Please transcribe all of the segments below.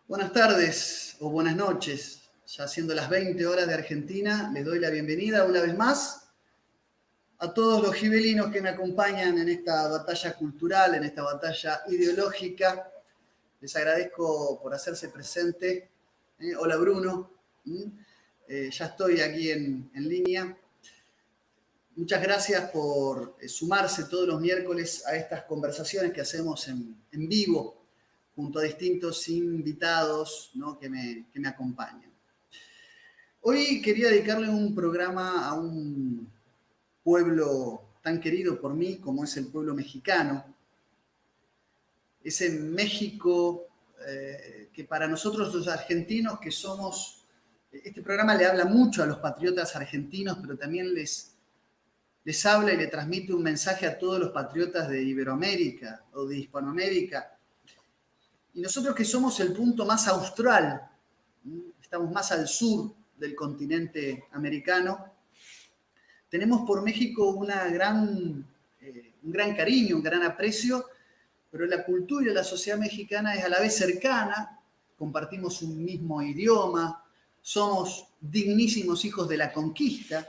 Buenas tardes o buenas noches. Ya siendo las 20 horas de Argentina, les doy la bienvenida una vez más a todos los gibelinos que me acompañan en esta batalla cultural, en esta batalla ideológica. Les agradezco por hacerse presente. Hola Bruno. Ya estoy aquí en línea. Muchas gracias por sumarse todos los miércoles a estas conversaciones que hacemos en vivo, junto a distintos invitados, ¿no?, que me acompañan. Hoy quería dedicarle un programa a un pueblo tan querido por mí como es el pueblo mexicano. Ese México que para nosotros los argentinos que somos, este programa le habla mucho a los patriotas argentinos, pero también les habla y le transmite un mensaje a todos los patriotas de Iberoamérica o de Hispanoamérica. Y nosotros que somos el punto más austral, estamos más al sur del continente americano, tenemos por México un gran cariño, un gran aprecio, pero la cultura y la sociedad mexicana es a la vez cercana, compartimos un mismo idioma, somos dignísimos hijos de la conquista,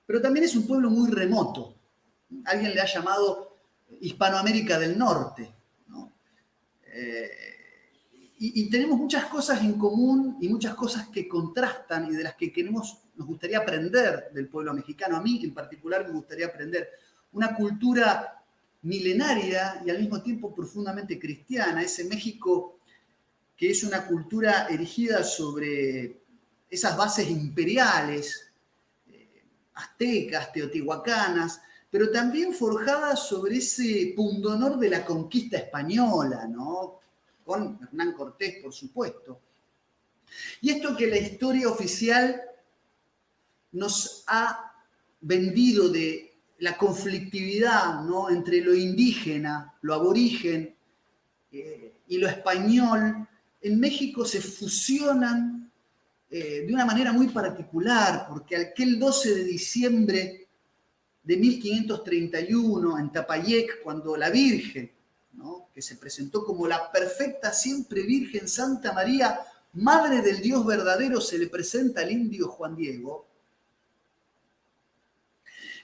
pero también es un pueblo muy remoto. Alguien le ha llamado Hispanoamérica del Norte, ¿no? Y tenemos muchas cosas en común y muchas cosas que contrastan y de las que nos gustaría aprender del pueblo mexicano. A mí en particular me gustaría aprender una cultura milenaria y al mismo tiempo profundamente cristiana, ese México que es una cultura erigida sobre esas bases imperiales, aztecas, teotihuacanas, pero también forjada sobre ese pundonor de la conquista española, ¿no?, con Hernán Cortés, por supuesto. Y esto que la historia oficial nos ha vendido de la conflictividad, ¿no?, entre lo indígena, lo aborigen y lo español, en México se fusionan de una manera muy particular, porque aquel 12 de diciembre de 1531, en Tapayec, cuando la Virgen, ¿no?, que se presentó como la perfecta siempre Virgen Santa María, Madre del Dios verdadero, se le presenta al indio Juan Diego,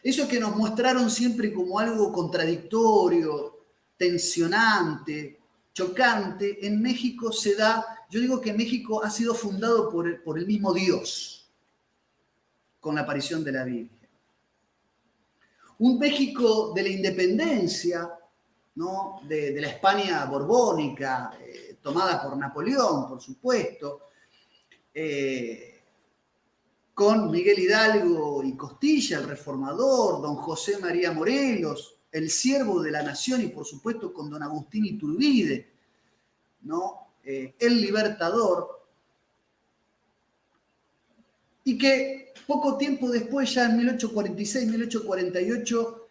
eso que nos mostraron siempre como algo contradictorio, tensionante, chocante, en México se da. Yo digo que México ha sido fundado por el mismo Dios, con la aparición de la Virgen. Un México de la independencia, ¿no?, de la España borbónica, tomada por Napoleón, por supuesto, con Miguel Hidalgo y Costilla, el reformador, don José María Morelos, el siervo de la nación, y por supuesto con don Agustín Iturbide, ¿no?, el libertador, y que poco tiempo después, ya en 1846, 1848,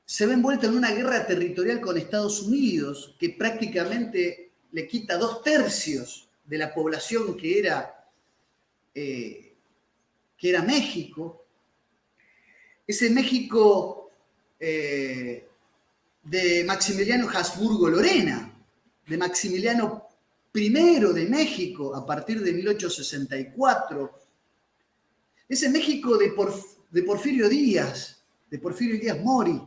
se ve envuelta en una guerra territorial con Estados Unidos, que prácticamente le quita 2/3 de la población que era México. Ese México de Maximiliano Habsburgo Lorena, de Maximiliano I de México a partir de 1864. Ese México de Porfirio Díaz Mori,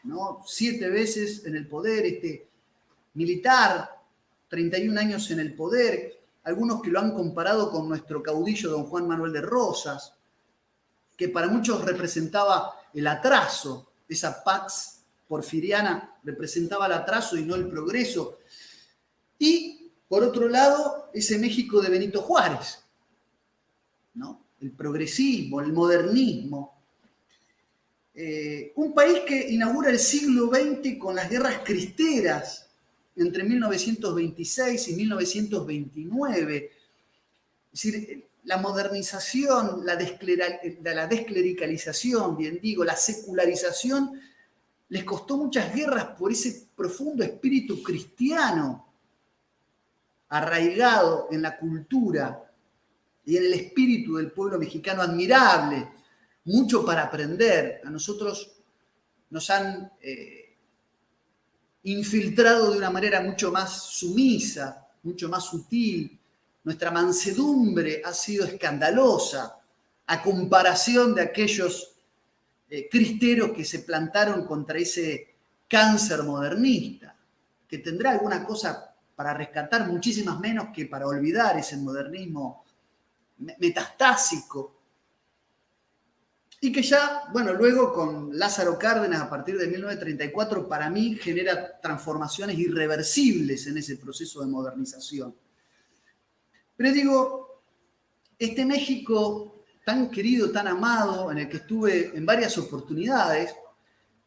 ¿no?, 7 veces en el poder, este militar, 31 años en el poder, algunos que lo han comparado con nuestro caudillo don Juan Manuel de Rosas, que para muchos representaba el atraso, esa pax porfiriana representaba el atraso y no el progreso. Y, por otro lado, ese México de Benito Juárez, ¿no?, el progresismo, el modernismo. Un país que inaugura el siglo XX con las guerras cristeras entre 1926 y 1929. Es decir, la modernización, la desclericalización, bien digo, la secularización, les costó muchas guerras por ese profundo espíritu cristiano arraigado en la cultura y en el espíritu del pueblo mexicano, admirable, mucho para aprender. A nosotros nos han infiltrado de una manera mucho más sumisa, mucho más sutil. Nuestra mansedumbre ha sido escandalosa a comparación de aquellos cristeros que se plantaron contra ese cáncer modernista, que tendrá alguna cosa para rescatar, muchísimas menos que para olvidar ese modernismo metastásico. Y que ya, bueno, luego con Lázaro Cárdenas a partir de 1934, para mí genera transformaciones irreversibles en ese proceso de modernización. Pero digo, este México tan querido, tan amado, en el que estuve en varias oportunidades,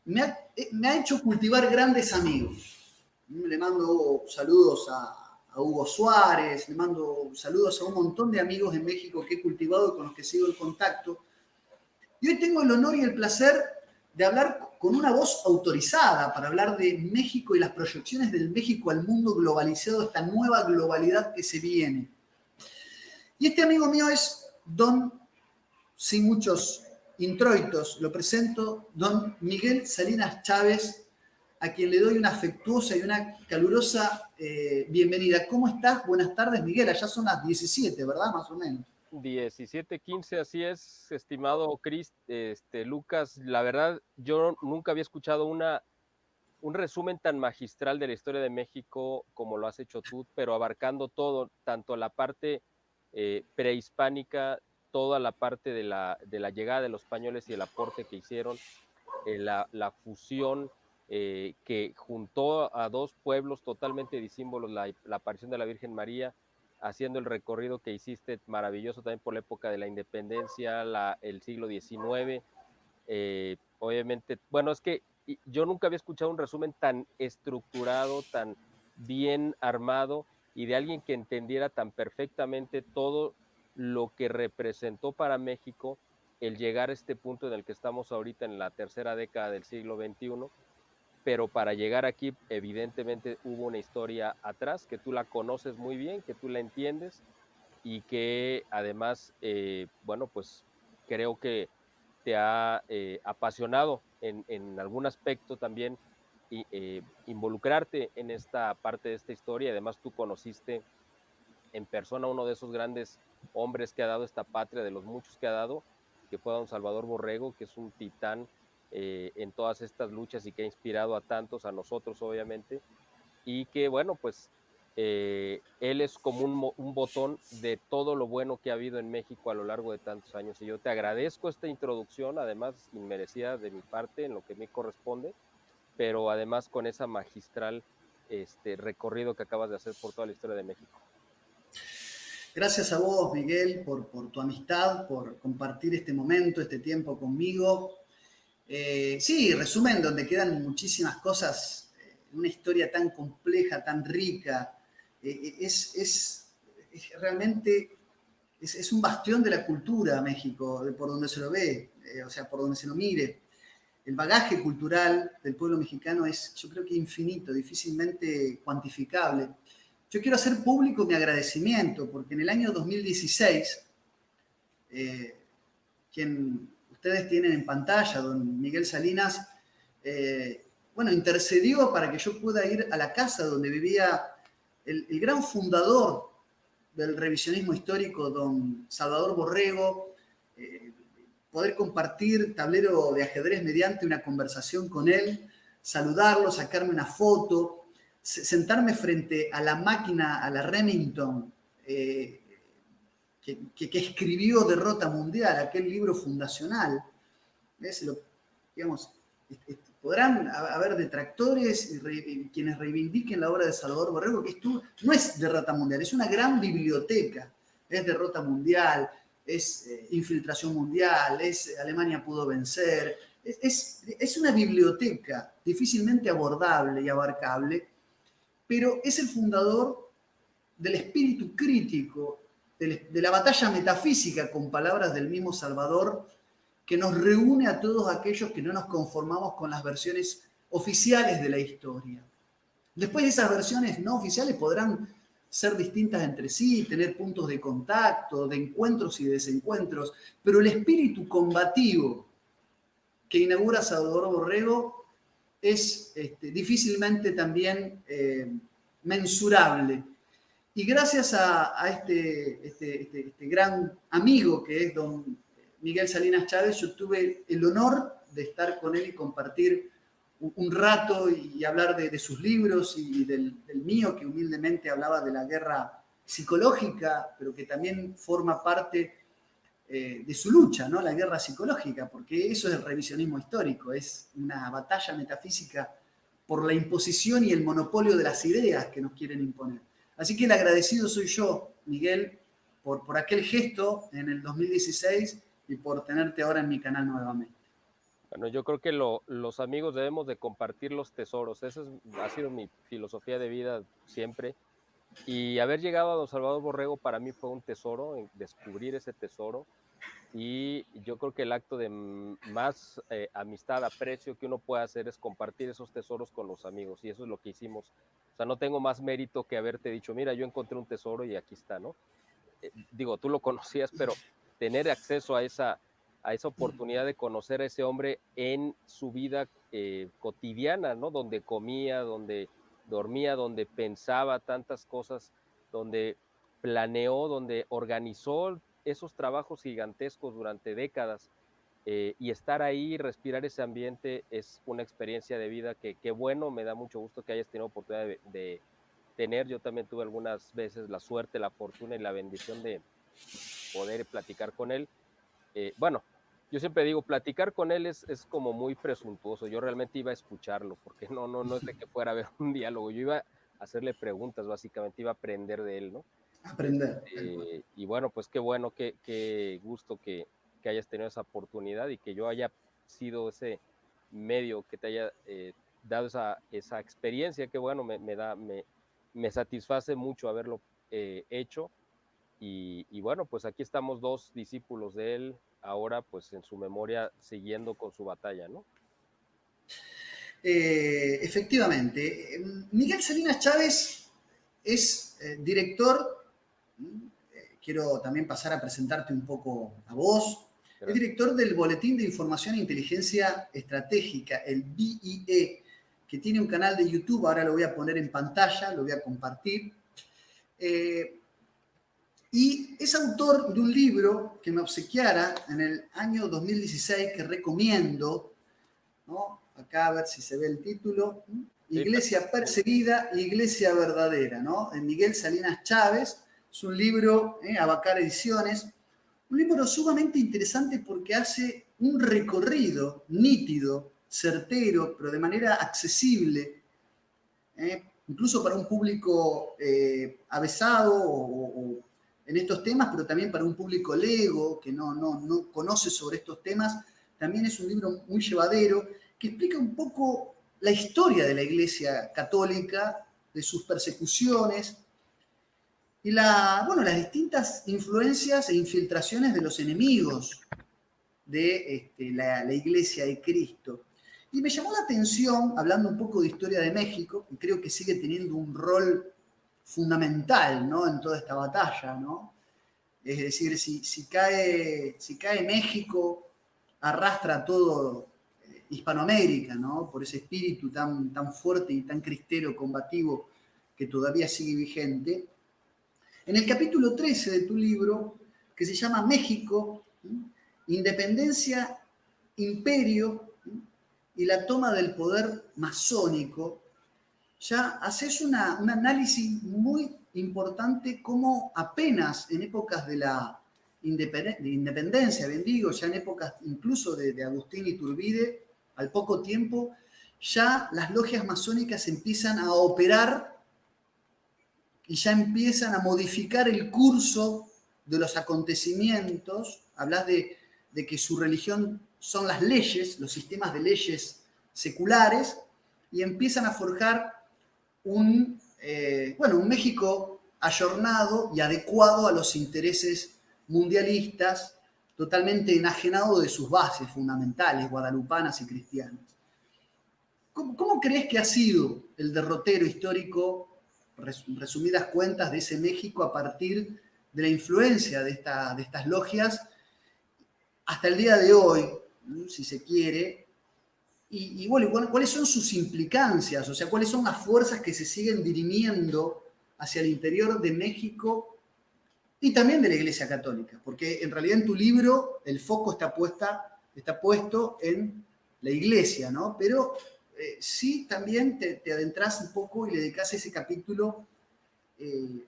me ha hecho cultivar grandes amigos. Le mando saludos a Hugo Suárez, le mando saludos a un montón de amigos en México que he cultivado y con los que sigo en contacto. Y hoy tengo el honor y el placer de hablar con una voz autorizada para hablar de México y las proyecciones del México al mundo globalizado, esta nueva globalidad que se viene. Y este amigo mío es don, sin muchos introitos, lo presento, don Miguel Salinas Chávez, a quien le doy una afectuosa y una calurosa bienvenida. ¿Cómo estás? Buenas tardes, Miguel. Allá son las 17, ¿verdad? Más o menos. 17:15, así es, estimado Lucas. La verdad, yo nunca había escuchado un resumen tan magistral de la historia de México como lo has hecho tú, pero abarcando todo, tanto la parte prehispánica, toda la parte de la llegada de los españoles y el aporte que hicieron, la fusión que juntó a dos pueblos totalmente disímbolos, la aparición de la Virgen María, haciendo el recorrido que hiciste maravilloso también por la época de la independencia, el siglo XIX. Obviamente, bueno, es que yo nunca había escuchado un resumen tan estructurado, tan bien armado y de alguien que entendiera tan perfectamente todo lo que representó para México el llegar a este punto en el que estamos ahorita en la tercera década del siglo XXI, pero para llegar aquí evidentemente hubo una historia atrás que tú la conoces muy bien, que tú la entiendes y que además, bueno, pues creo que te ha apasionado en algún aspecto también involucrarte en esta parte de esta historia. Además, tú conociste en persona uno de esos grandes hombres que ha dado esta patria, de los muchos que ha dado, que fue don Salvador Borrego, que es un titán en todas estas luchas y que ha inspirado a tantos, a nosotros obviamente, y que bueno, pues él es como un botón de todo lo bueno que ha habido en México a lo largo de tantos años. Y yo te agradezco esta introducción, además inmerecida de mi parte en lo que me corresponde, pero además con esa magistral recorrido que acabas de hacer por toda la historia de México. Gracias a vos, Miguel, por tu amistad, por compartir este momento, este tiempo conmigo. Sí, resumen, donde quedan muchísimas cosas, una historia tan compleja, tan rica, realmente es un bastión de la cultura México, por donde se lo ve, o sea, por donde se lo mire. El bagaje cultural del pueblo mexicano es, yo creo que infinito, difícilmente cuantificable. Yo quiero hacer público mi agradecimiento, porque en el año 2016, quien ustedes tienen en pantalla, don Miguel Salinas, bueno, intercedió para que yo pueda ir a la casa donde vivía el gran fundador del revisionismo histórico, don Salvador Borrego, poder compartir tablero de ajedrez mediante una conversación con él, saludarlo, sacarme una foto, sentarme frente a la máquina, a la Remington, que escribió Derrota Mundial, aquel libro fundacional. Digamos, podrán haber detractores y quienes reivindiquen la obra de Salvador Borrego, que esto no es Derrota Mundial, es una gran biblioteca. Es Derrota Mundial, es Infiltración Mundial, es Alemania pudo vencer. Es una biblioteca difícilmente abordable y abarcable, pero es el fundador del espíritu crítico, de la batalla metafísica, con palabras del mismo Salvador, que nos reúne a todos aquellos que no nos conformamos con las versiones oficiales de la historia. Después esas versiones no oficiales podrán ser distintas entre sí, tener puntos de contacto, de encuentros y de desencuentros, pero el espíritu combativo que inaugura Salvador Borrego es difícilmente también mensurable. Y gracias a este gran amigo que es don Miguel Salinas Chávez, yo tuve el honor de estar con él y compartir un rato y hablar de sus libros y del mío, que humildemente hablaba de la guerra psicológica, pero que también forma parte de su lucha, ¿no? La guerra psicológica, porque eso es el revisionismo histórico, es una batalla metafísica por la imposición y el monopolio de las ideas que nos quieren imponer. Así que el agradecido soy yo, Miguel, por aquel gesto en el 2016 y por tenerte ahora en mi canal nuevamente. Bueno, yo creo que los amigos debemos de compartir los tesoros. Esa ha sido mi filosofía de vida siempre. Y haber llegado a don Salvador Borrego para mí fue un tesoro, descubrir ese tesoro. Y yo creo que el acto de más amistad, aprecio que uno puede hacer es compartir esos tesoros con los amigos. Y eso es lo que hicimos. O sea, no tengo más mérito que haberte dicho, mira, yo encontré un tesoro y aquí está, ¿no? Digo, tú lo conocías, pero tener acceso a esa oportunidad de conocer a ese hombre en su vida cotidiana, ¿no? Donde comía, donde dormía, donde pensaba tantas cosas, donde planeó, donde organizó esos trabajos gigantescos durante décadas, y estar ahí, respirar ese ambiente es una experiencia de vida que bueno, me da mucho gusto que hayas tenido oportunidad de tener. Yo también tuve algunas veces la suerte, la fortuna y la bendición de poder platicar con él. Bueno, yo siempre digo, platicar con él es como muy presuntuoso. Yo realmente iba a escucharlo, porque no es de que fuera a haber un diálogo. Yo iba a hacerle preguntas, básicamente, iba a aprender de él, ¿no? Aprender. Y bueno, pues qué bueno, qué gusto que hayas tenido esa oportunidad y que yo haya sido ese medio que te haya dado esa experiencia. Que bueno, me satisface mucho haberlo hecho. Y bueno, pues aquí estamos dos discípulos de él, ahora pues en su memoria siguiendo con su batalla, ¿no? Efectivamente, Miguel Salinas Chávez es director, quiero también pasar a presentarte un poco a vos, es Gracias. director del Boletín de Información e Inteligencia Estratégica, el BIE, que tiene un canal de YouTube, ahora lo voy a poner en pantalla, lo voy a compartir. Y es autor de un libro que me obsequiara en el año 2016, que recomiendo, ¿no? Acá a ver si se ve el título. Sí, Iglesia perseguida, Iglesia verdadera, ¿no? En Miguel Salinas Chávez. Es un libro, Abacar Ediciones. Un libro sumamente interesante porque hace un recorrido nítido, certero, pero de manera accesible, incluso para un público avesado o en estos temas, pero también para un público lego que no conoce sobre estos temas. También es un libro muy llevadero que explica un poco la historia de la Iglesia Católica, de sus persecuciones y las distintas influencias e infiltraciones de los enemigos de la Iglesia de Cristo. Y me llamó la atención, hablando un poco de historia de México, que creo que sigue teniendo un rol fundamental, ¿no? En toda esta batalla, ¿no? Es decir, si cae México, arrastra a todo Hispanoamérica, ¿no? Por ese espíritu tan fuerte y tan cristero, combativo, que todavía sigue vigente. En el capítulo 13 de tu libro, que se llama México, Independencia, Imperio y la toma del poder masónico, ya haces un análisis muy importante cómo apenas en épocas de la independencia, bien digo, ya en épocas incluso de Agustín Iturbide, al poco tiempo, ya las logias masónicas empiezan a operar y ya empiezan a modificar el curso de los acontecimientos. Hablas de que su religión son las leyes, los sistemas de leyes seculares, y empiezan a forjar un México ayornado y adecuado a los intereses mundialistas, totalmente enajenado de sus bases fundamentales, guadalupanas y cristianas. ¿Cómo crees que ha sido el derrotero histórico, resumidas cuentas, de ese México a partir de la influencia de estas logias hasta el día de hoy, si se quiere? ¿Cuáles son sus implicancias? O sea, ¿cuáles son las fuerzas que se siguen dirimiendo hacia el interior de México y también de la Iglesia Católica, porque en realidad en tu libro el foco está puesto en la Iglesia, ¿no? Pero sí también te adentras un poco y le dedicas ese capítulo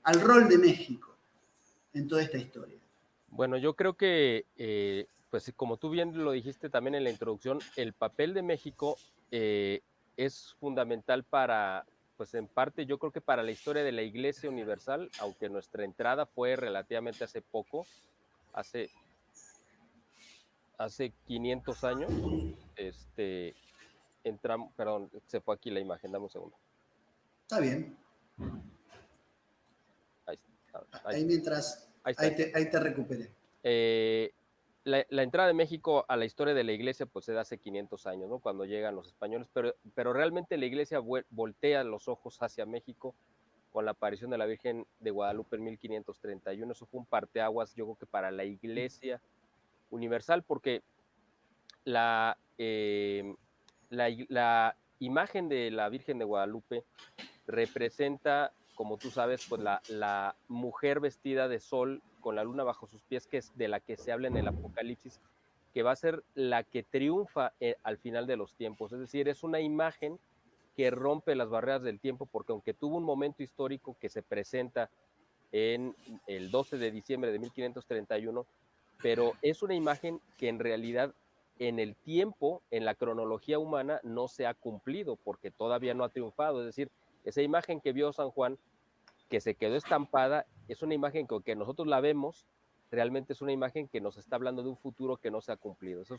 al rol de México en toda esta historia. Bueno, yo creo que, pues como tú bien lo dijiste también en la introducción, el papel de México es fundamental para, pues en parte yo creo que para la historia de la Iglesia Universal, aunque nuestra entrada fue relativamente hace poco, hace 500 años, entramos, perdón, se fue aquí la imagen, dame un segundo. Está bien. Ahí, ahí mientras, ahí te recuperé. La entrada de México a la historia de la iglesia pues se da hace 500 años, ¿no? Cuando llegan los españoles, pero realmente la iglesia voltea los ojos hacia México con la aparición de la Virgen de Guadalupe en 1531. Eso fue un parteaguas, yo creo que para la iglesia universal, porque la imagen de la Virgen de Guadalupe representa, como tú sabes, pues la mujer vestida de sol con la luna bajo sus pies, que es de la que se habla en el Apocalipsis, que va a ser la que triunfa al final de los tiempos. Es decir, es una imagen que rompe las barreras del tiempo, porque aunque tuvo un momento histórico que se presenta en el 12 de diciembre de 1531, pero es una imagen que en realidad en el tiempo, en la cronología humana, no se ha cumplido, porque todavía no ha triunfado. Es decir, esa imagen que vio San Juan, que se quedó estampada, es una imagen que aunque nosotros la vemos, realmente es una imagen que nos está hablando de un futuro que no se ha cumplido. Eso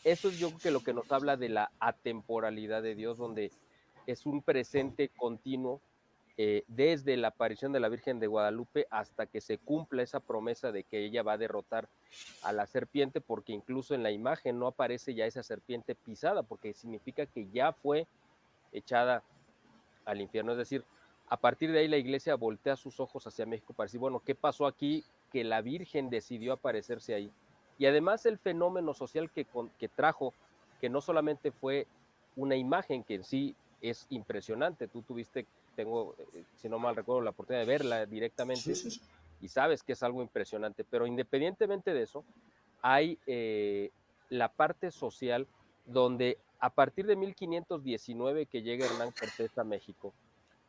es yo creo que lo que nos habla de la atemporalidad de Dios, donde es un presente continuo desde la aparición de la Virgen de Guadalupe hasta que se cumpla esa promesa de que ella va a derrotar a la serpiente, porque incluso en la imagen no aparece ya esa serpiente pisada, porque significa que ya fue echada al infierno. Es decir, a partir de ahí la iglesia voltea sus ojos hacia México para decir, bueno, ¿qué pasó aquí que la Virgen decidió aparecerse ahí? Y además el fenómeno social que trajo, que no solamente fue una imagen que en sí es impresionante, tú tuviste, si no mal recuerdo, la oportunidad de verla directamente, Sí. y sabes que es algo impresionante, pero independientemente de eso, hay la parte social donde a partir de 1519 que llega Hernán Cortés a México,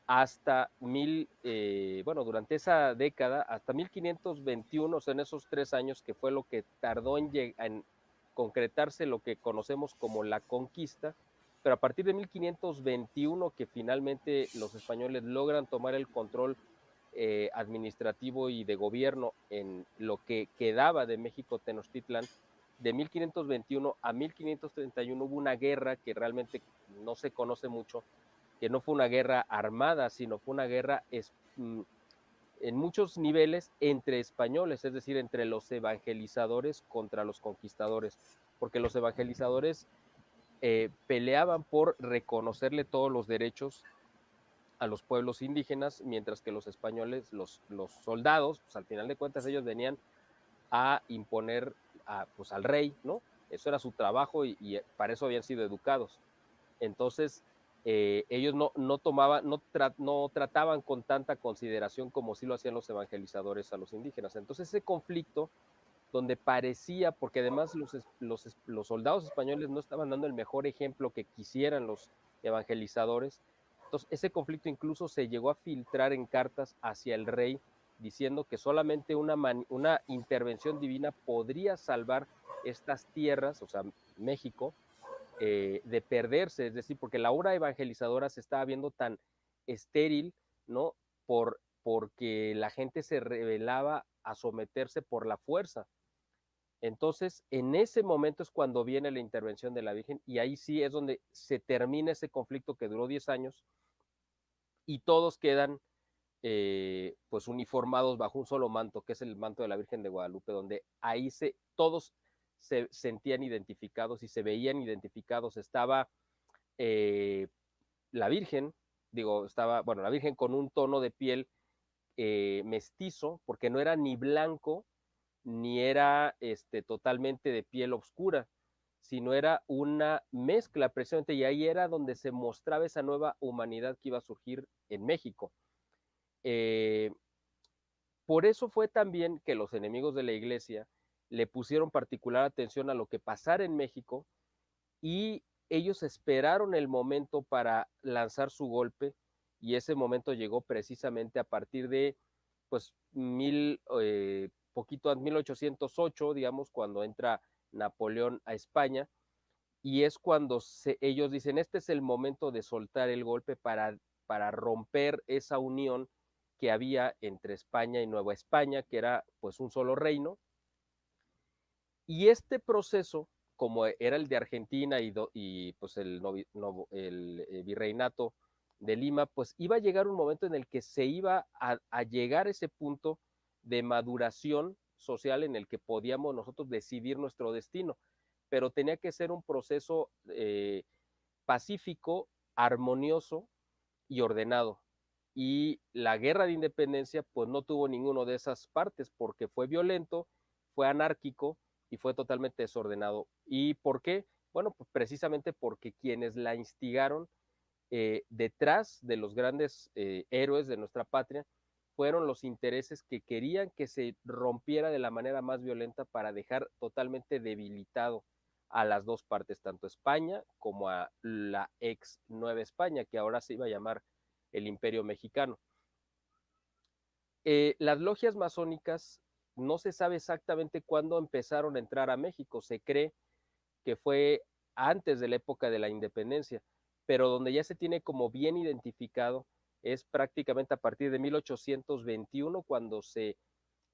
hasta durante esa década, hasta 1521, o sea, en esos 3 años, que fue lo que tardó en concretarse lo que conocemos como la conquista, pero a partir de 1521 que finalmente los españoles logran tomar el control administrativo y de gobierno en lo que quedaba de México Tenochtitlan. De 1521 a 1531 hubo una guerra que realmente no se conoce mucho, que no fue una guerra armada, sino fue una guerra en muchos niveles entre españoles, es decir, entre los evangelizadores contra los conquistadores, porque los evangelizadores peleaban por reconocerle todos los derechos a los pueblos indígenas, mientras que los españoles, los soldados, pues al final de cuentas ellos venían a imponer pues al rey, ¿no? Eso era su trabajo y para eso habían sido educados. Entonces, ellos no trataban con tanta consideración como sí lo hacían los evangelizadores a los indígenas. Entonces, ese conflicto donde parecía, porque además los soldados españoles no estaban dando el mejor ejemplo que quisieran los evangelizadores. Entonces, ese conflicto incluso se llegó a filtrar en cartas hacia el rey, diciendo que solamente una intervención divina podría salvar estas tierras, o sea, México, de perderse, es decir, porque la obra evangelizadora se estaba viendo tan estéril, ¿no? Porque la gente se rebelaba a someterse por la fuerza. Entonces, en ese momento es cuando viene la intervención de la Virgen y ahí sí es donde se termina ese conflicto que duró 10 años y todos quedan pues uniformados bajo un solo manto, que es el manto de la Virgen de Guadalupe, donde ahí todos se sentían identificados y se veían identificados. Estaba la Virgen, la Virgen con un tono de piel mestizo, porque no era ni blanco, ni era totalmente de piel oscura, sino era una mezcla precisamente, y ahí era donde se mostraba esa nueva humanidad que iba a surgir en México. Eh, por eso fue también que los enemigos de la iglesia le pusieron particular atención a lo que pasara en México y ellos esperaron el momento para lanzar su golpe y ese momento llegó precisamente a partir de pues poquito antes 1808, digamos, cuando entra Napoleón a España y es cuando ellos dicen, este es el momento de soltar el golpe para romper esa unión que había entre España y Nueva España, que era pues un solo reino. Y este proceso, como era el de Argentina y pues el virreinato de Lima, pues iba a llegar un momento en el que se iba a llegar a ese punto de maduración social en el que podíamos nosotros decidir nuestro destino, pero tenía que ser un proceso pacífico, armonioso y ordenado. Y la guerra de independencia pues no tuvo ninguno de esas partes porque fue violento, fue anárquico y fue totalmente desordenado. ¿Y por qué? Bueno, pues precisamente porque quienes la instigaron detrás de los grandes héroes de nuestra patria fueron los intereses que querían que se rompiera de la manera más violenta para dejar totalmente debilitado a las dos partes, tanto España como a la ex Nueva España, que ahora se iba a llamar el Imperio Mexicano. Las logias masónicas no se sabe exactamente cuándo empezaron a entrar a México, se cree que fue antes de la época de la independencia, pero donde ya se tiene como bien identificado es prácticamente a partir de 1821, cuando se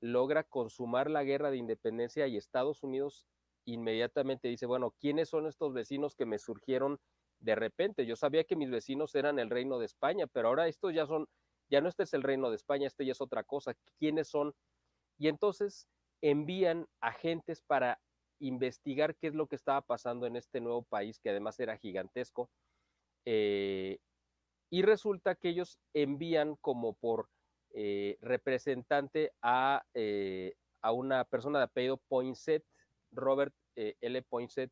logra consumar la guerra de independencia y Estados Unidos inmediatamente dice, bueno, ¿quiénes son estos vecinos que me surgieron de repente? Yo sabía que mis vecinos eran el reino de España, pero ahora estos ya son, ya no este es el reino de España, este ya es otra cosa. ¿Quiénes son? Y entonces envían agentes para investigar qué es lo que estaba pasando en este nuevo país, que además era gigantesco, eh, y resulta que ellos envían como por representante a una persona de apellido Poinsett, Robert L. Poinsett,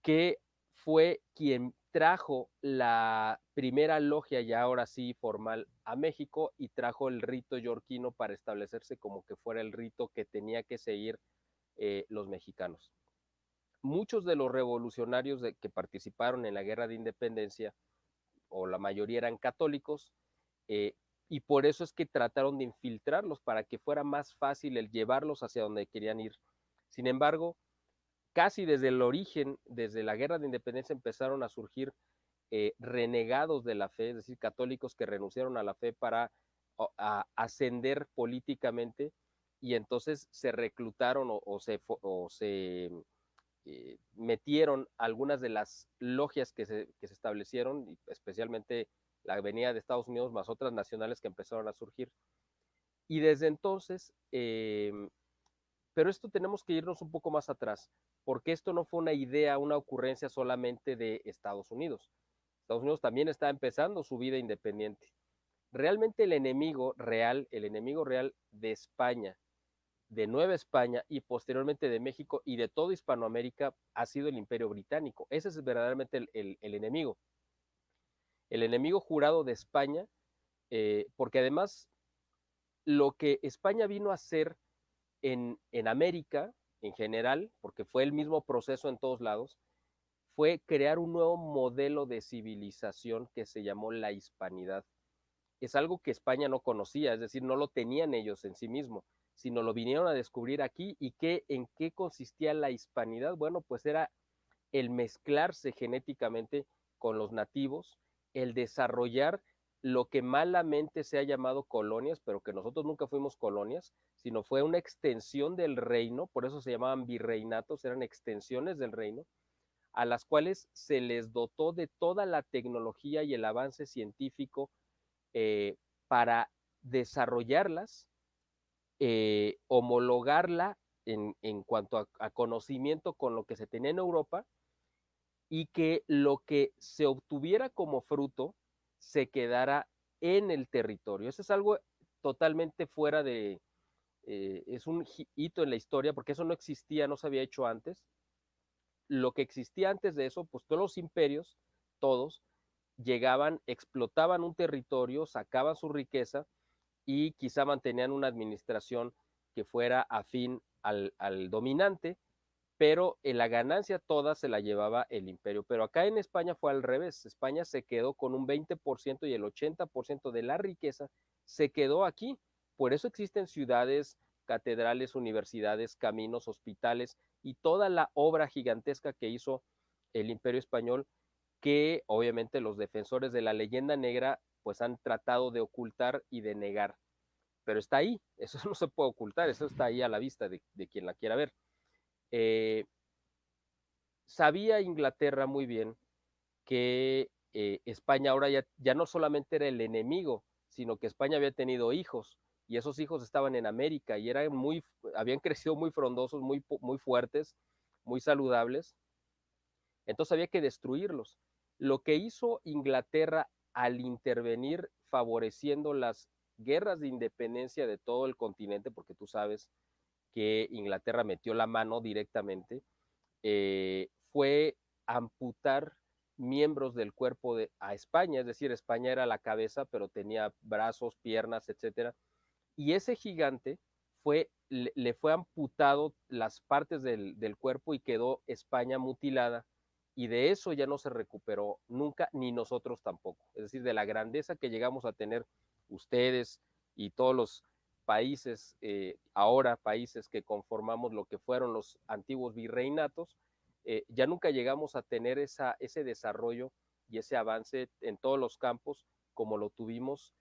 que fue quien trajo la primera logia ya ahora sí formal a México y trajo el rito yorquino para establecerse como que fuera el rito que tenía que seguir los mexicanos. Muchos de los revolucionarios que participaron en la guerra de independencia, o la mayoría eran católicos, eh, y por eso es que trataron de infiltrarlos para que fuera más fácil el llevarlos hacia donde querían ir. Sin embargo, casi desde el origen, desde la guerra de independencia, empezaron a surgir renegados de la fe, es decir, católicos que renunciaron a la fe para ascender políticamente y entonces se reclutaron o se metieron algunas de las logias que se establecieron, especialmente la venida de Estados Unidos, más otras nacionales que empezaron a surgir. Y desde entonces, pero esto tenemos que irnos un poco más atrás, porque esto no fue una idea, una ocurrencia solamente de Estados Unidos. Estados Unidos también está empezando su vida independiente. Realmente el enemigo real de España, de Nueva España y posteriormente de México y de toda Hispanoamérica ha sido el Imperio Británico. Ese es verdaderamente el enemigo. El enemigo jurado de España, porque además lo que España vino a hacer en América en general, porque fue el mismo proceso en todos lados, fue crear un nuevo modelo de civilización que se llamó la hispanidad. Es algo que España no conocía, es decir, no lo tenían ellos en sí mismo, sino lo vinieron a descubrir aquí. ¿Y en qué consistía la hispanidad? Bueno, pues era el mezclarse genéticamente con los nativos, el desarrollar lo que malamente se ha llamado colonias, pero que nosotros nunca fuimos colonias, sino fue una extensión del reino, por eso se llamaban virreinatos, eran extensiones del reino, a las cuales se les dotó de toda la tecnología y el avance científico para desarrollarlas, homologarla en cuanto a conocimiento con lo que se tenía en Europa y que lo que se obtuviera como fruto se quedara en el territorio. Eso es algo totalmente fuera de, es un hito en la historia porque eso no existía, no se había hecho antes. Lo que existía antes de eso, pues todos los imperios, todos, llegaban, explotaban un territorio, sacaban su riqueza y quizá mantenían una administración que fuera afín al dominante, pero la ganancia toda se la llevaba el imperio. Pero acá en España fue al revés. España se quedó con un 20% y el 80% de la riqueza se quedó aquí. Por eso existen ciudades, catedrales, universidades, caminos, hospitales y toda la obra gigantesca que hizo el imperio español, que obviamente los defensores de la leyenda negra pues han tratado de ocultar y de negar. Pero está ahí, eso no se puede ocultar, eso está ahí a la vista de quien la quiera ver. Eh, Sabía Inglaterra muy bien que España ahora ya no solamente era el enemigo, sino que España había tenido hijos y esos hijos estaban en América y habían crecido muy frondosos, muy fuertes, muy saludables. Entonces había que destruirlos. Lo que hizo Inglaterra al intervenir favoreciendo las guerras de independencia de todo el continente, porque tú sabes que Inglaterra metió la mano directamente, fue amputar miembros del cuerpo a España, es decir, España era la cabeza, pero tenía brazos, piernas, etcétera. Y ese gigante le fue amputado las partes del cuerpo y quedó España mutilada. Y de eso ya no se recuperó nunca, ni nosotros tampoco. Es decir, de la grandeza que llegamos a tener ustedes y todos los países, ahora países que conformamos lo que fueron los antiguos virreinatos, ya nunca llegamos a tener ese desarrollo y ese avance en todos los campos como lo tuvimos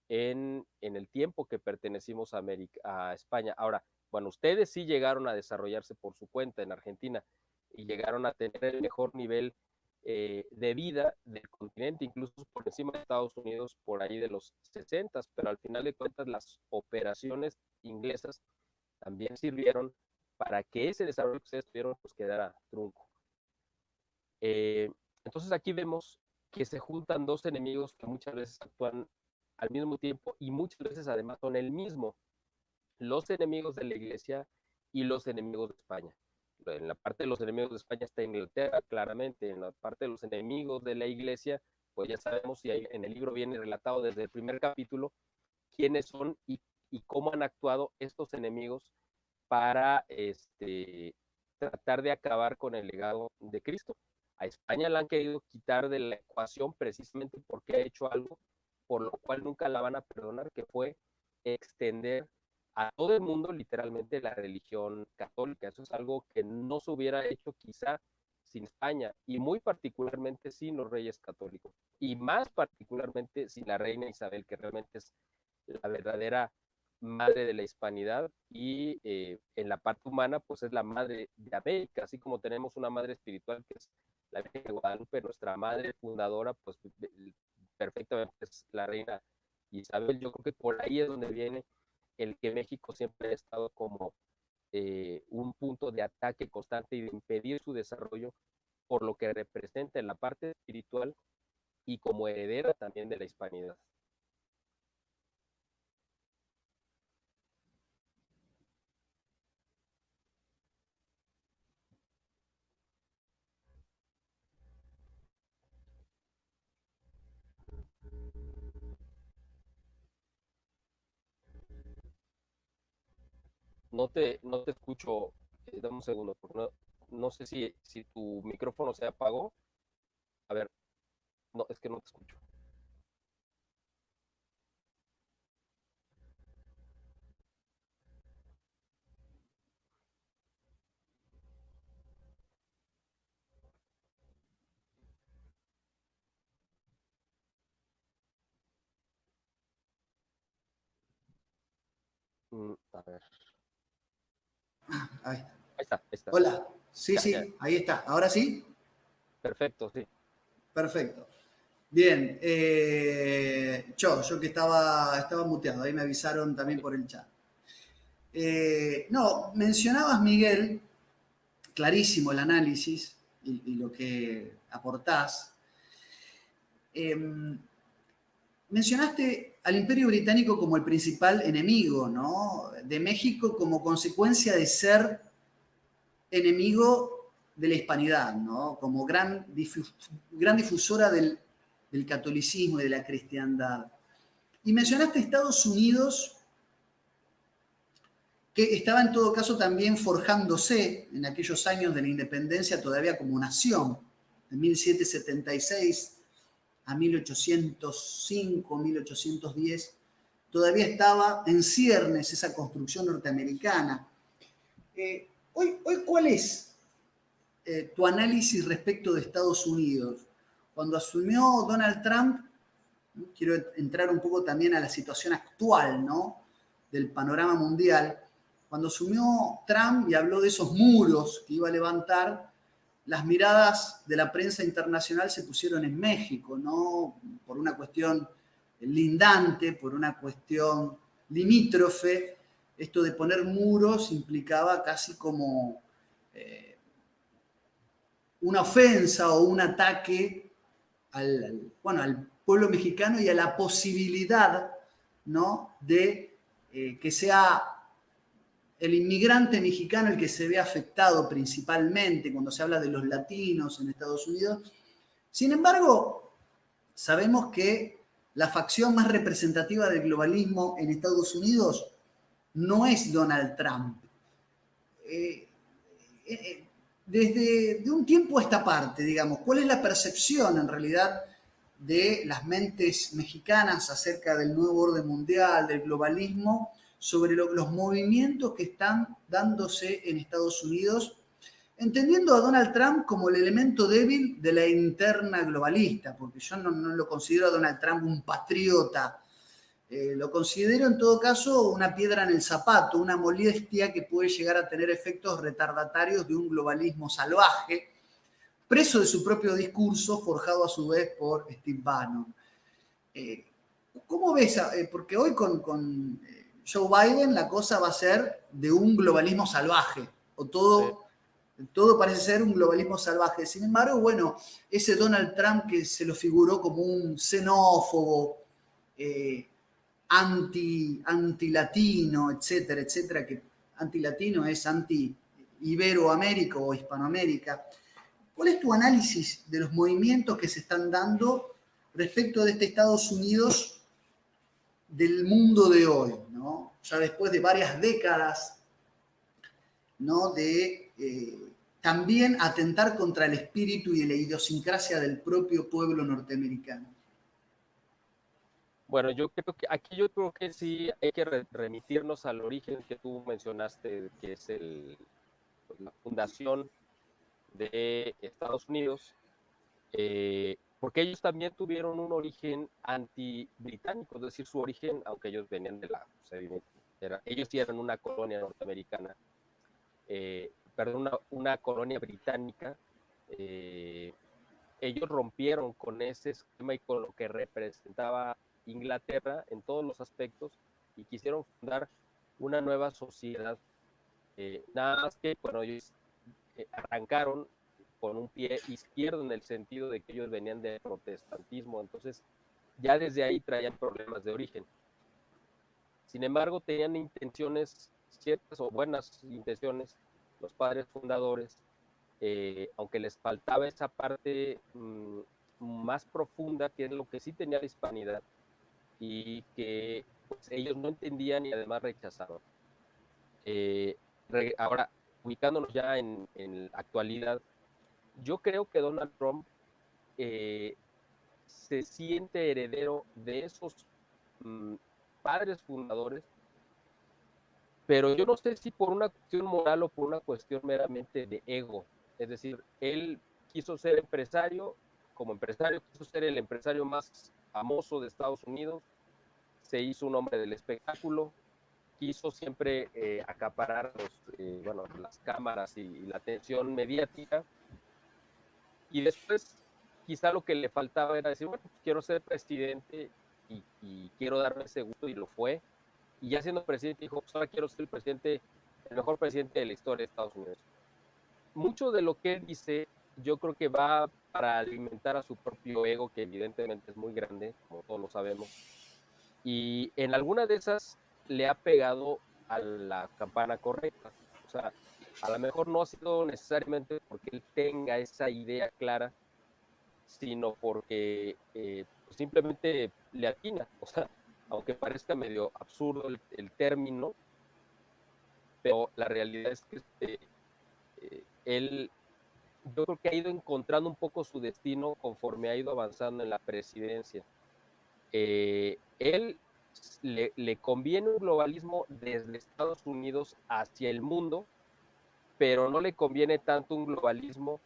en el tiempo que pertenecimos a España. Ahora, bueno, ustedes sí llegaron a desarrollarse por su cuenta en Argentina y llegaron a tener el mejor nivel de vida del continente, incluso por encima de Estados Unidos por ahí de los 60, pero al final de cuentas las operaciones inglesas también sirvieron para que ese desarrollo que ustedes tuvieron pues quedara trunco. Entonces aquí vemos que se juntan dos enemigos que muchas veces actúan al mismo tiempo y muchas veces además son el mismo, los enemigos de la iglesia y los enemigos de España. En la parte de los enemigos de España está Inglaterra, claramente, en la parte de los enemigos de la iglesia, pues ya sabemos, y en el libro viene relatado desde el primer capítulo, quiénes son y cómo han actuado estos enemigos para tratar de acabar con el legado de Cristo. A España la han querido quitar de la ecuación precisamente porque ha hecho algo por lo cual nunca la van a perdonar, que fue extender a todo el mundo literalmente la religión católica. Eso es algo que no se hubiera hecho quizá sin España y muy particularmente sin los reyes católicos y más particularmente sin la reina Isabel, que realmente es la verdadera madre de la hispanidad y en la parte humana pues es la madre de América, así como tenemos una madre espiritual que es la Virgen de Guadalupe, nuestra madre fundadora pues perfectamente es la reina Isabel. Yo creo que por ahí es donde viene el que México siempre ha estado como un punto de ataque constante y de impedir su desarrollo por lo que representa en la parte espiritual y como heredera también de la hispanidad. No te escucho, dame un segundo, porque no sé si tu micrófono se apagó. A ver, no, es que no te escucho. A ver, Ahí está. ahí está, ahí está. Hola. Sí, Ya, ya. sí, ahí está. ¿Ahora sí? Perfecto, sí. Perfecto. Bien. Yo que estaba muteado, ahí me avisaron también Ok. por el chat. No, mencionabas, Miguel, clarísimo el análisis y lo que aportás. Mencionaste al Imperio Británico como el principal enemigo, ¿no? De México como consecuencia de ser enemigo de la hispanidad, ¿no? Como gran difusora del catolicismo y de la cristiandad. Y mencionaste Estados Unidos, que estaba en todo caso también forjándose en aquellos años de la independencia todavía como nación, de 1776 a 1805, 1810, todavía estaba en ciernes esa construcción norteamericana. Hoy, ¿cuál es tu análisis respecto de Estados Unidos? Cuando asumió Donald Trump, quiero entrar un poco también a la situación actual, ¿no?, del panorama mundial. Cuando asumió Trump y habló de esos muros que iba a levantar, las miradas de la prensa internacional se pusieron en México, ¿no?, por una cuestión lindante, por una cuestión limítrofe. Esto de poner muros implicaba casi como una ofensa o un ataque al pueblo mexicano y a la posibilidad, ¿no?, de que sea el inmigrante mexicano el que se ve afectado principalmente cuando se habla de los latinos en Estados Unidos. Sin embargo, sabemos que la facción más representativa del globalismo en Estados Unidos no es Donald Trump. Desde un tiempo a esta parte, digamos, ¿cuál es la percepción en realidad de las mentes mexicanas acerca del nuevo orden mundial, del globalismo, sobre los movimientos que están dándose en Estados Unidos, entendiendo a Donald Trump como el elemento débil de la interna globalista? Porque yo no lo considero a Donald Trump un patriota, lo considero en todo caso una piedra en el zapato, una molestia que puede llegar a tener efectos retardatarios de un globalismo salvaje, preso de su propio discurso, forjado a su vez por Steve Bannon. ¿Cómo ves? Porque hoy con Joe Biden la cosa va a ser de un globalismo salvaje, o todo parece ser un globalismo salvaje. Sin embargo, bueno, ese Donald Trump que se lo figuró como un xenófobo, anti-latino, etcétera, etcétera, que anti-latino es anti-iberoamérica o hispanoamérica. ¿Cuál es tu análisis de los movimientos que se están dando respecto de este Estados Unidos del mundo de hoy, ¿no?, ya después de varias décadas, ¿no?, de también atentar contra el espíritu y la idiosincrasia del propio pueblo norteamericano? Bueno, yo creo que sí hay que remitirnos al origen que tú mencionaste, que es pues, la fundación de Estados Unidos, porque ellos también tuvieron un origen anti-británico, es decir, su origen, aunque ellos venían ellos sí eran una colonia norteamericana, perdón, una colonia británica. Ellos rompieron con ese esquema y con lo que representaba Inglaterra en todos los aspectos y quisieron fundar una nueva sociedad. Nada más que, bueno, ellos arrancaron con un pie izquierdo en el sentido de que ellos venían del protestantismo, entonces ya desde ahí traían problemas de origen. Sin embargo, tenían intenciones, ciertas o buenas intenciones, los padres fundadores, aunque les faltaba esa parte más profunda, que es lo que sí tenía la hispanidad, y que pues, ellos no entendían y además rechazaban. Ahora, ubicándonos ya en la actualidad, yo creo que Donald Trump se siente heredero de esos padres fundadores, pero yo no sé si por una cuestión moral o por una cuestión meramente de ego. Es decir, él quiso ser empresario, como empresario quiso ser el empresario más famoso de Estados Unidos, se hizo un hombre del espectáculo, quiso siempre acaparar las cámaras y la atención mediática, y después quizá lo que le faltaba era decir, bueno, quiero ser presidente y quiero darme ese gusto, y lo fue. Y ya siendo presidente dijo, pues ahora quiero ser el mejor presidente de la historia de Estados Unidos. Mucho de lo que él dice, yo creo que va para alimentar a su propio ego, que evidentemente es muy grande, como todos lo sabemos. Y en alguna de esas le ha pegado a la campana correcta. O sea, a lo mejor no ha sido necesariamente porque él tenga esa idea clara, sino porque simplemente le atina. O sea, aunque parezca medio absurdo el término, pero la realidad es que él, yo creo que ha ido encontrando un poco su destino conforme ha ido avanzando en la presidencia. Él le conviene un globalismo desde Estados Unidos hacia el mundo, pero no le conviene tanto un globalismo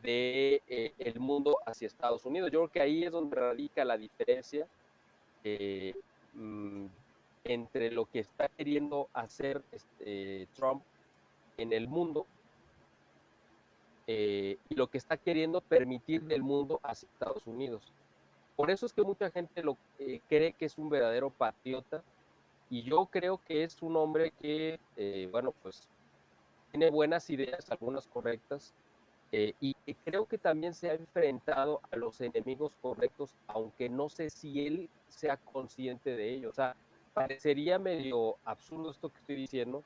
de el mundo hacia Estados Unidos. Yo creo que ahí es donde radica la diferencia eh, mm, entre lo que está queriendo hacer Trump en el mundo y lo que está queriendo permitir del mundo hacia Estados Unidos. Por eso es que mucha gente cree que es un verdadero patriota, y yo creo que es un hombre que, bueno, pues tiene buenas ideas, algunas correctas, y que creo que también se ha enfrentado a los enemigos correctos, aunque no sé si él sea consciente de ello. O sea, parecería medio absurdo esto que estoy diciendo,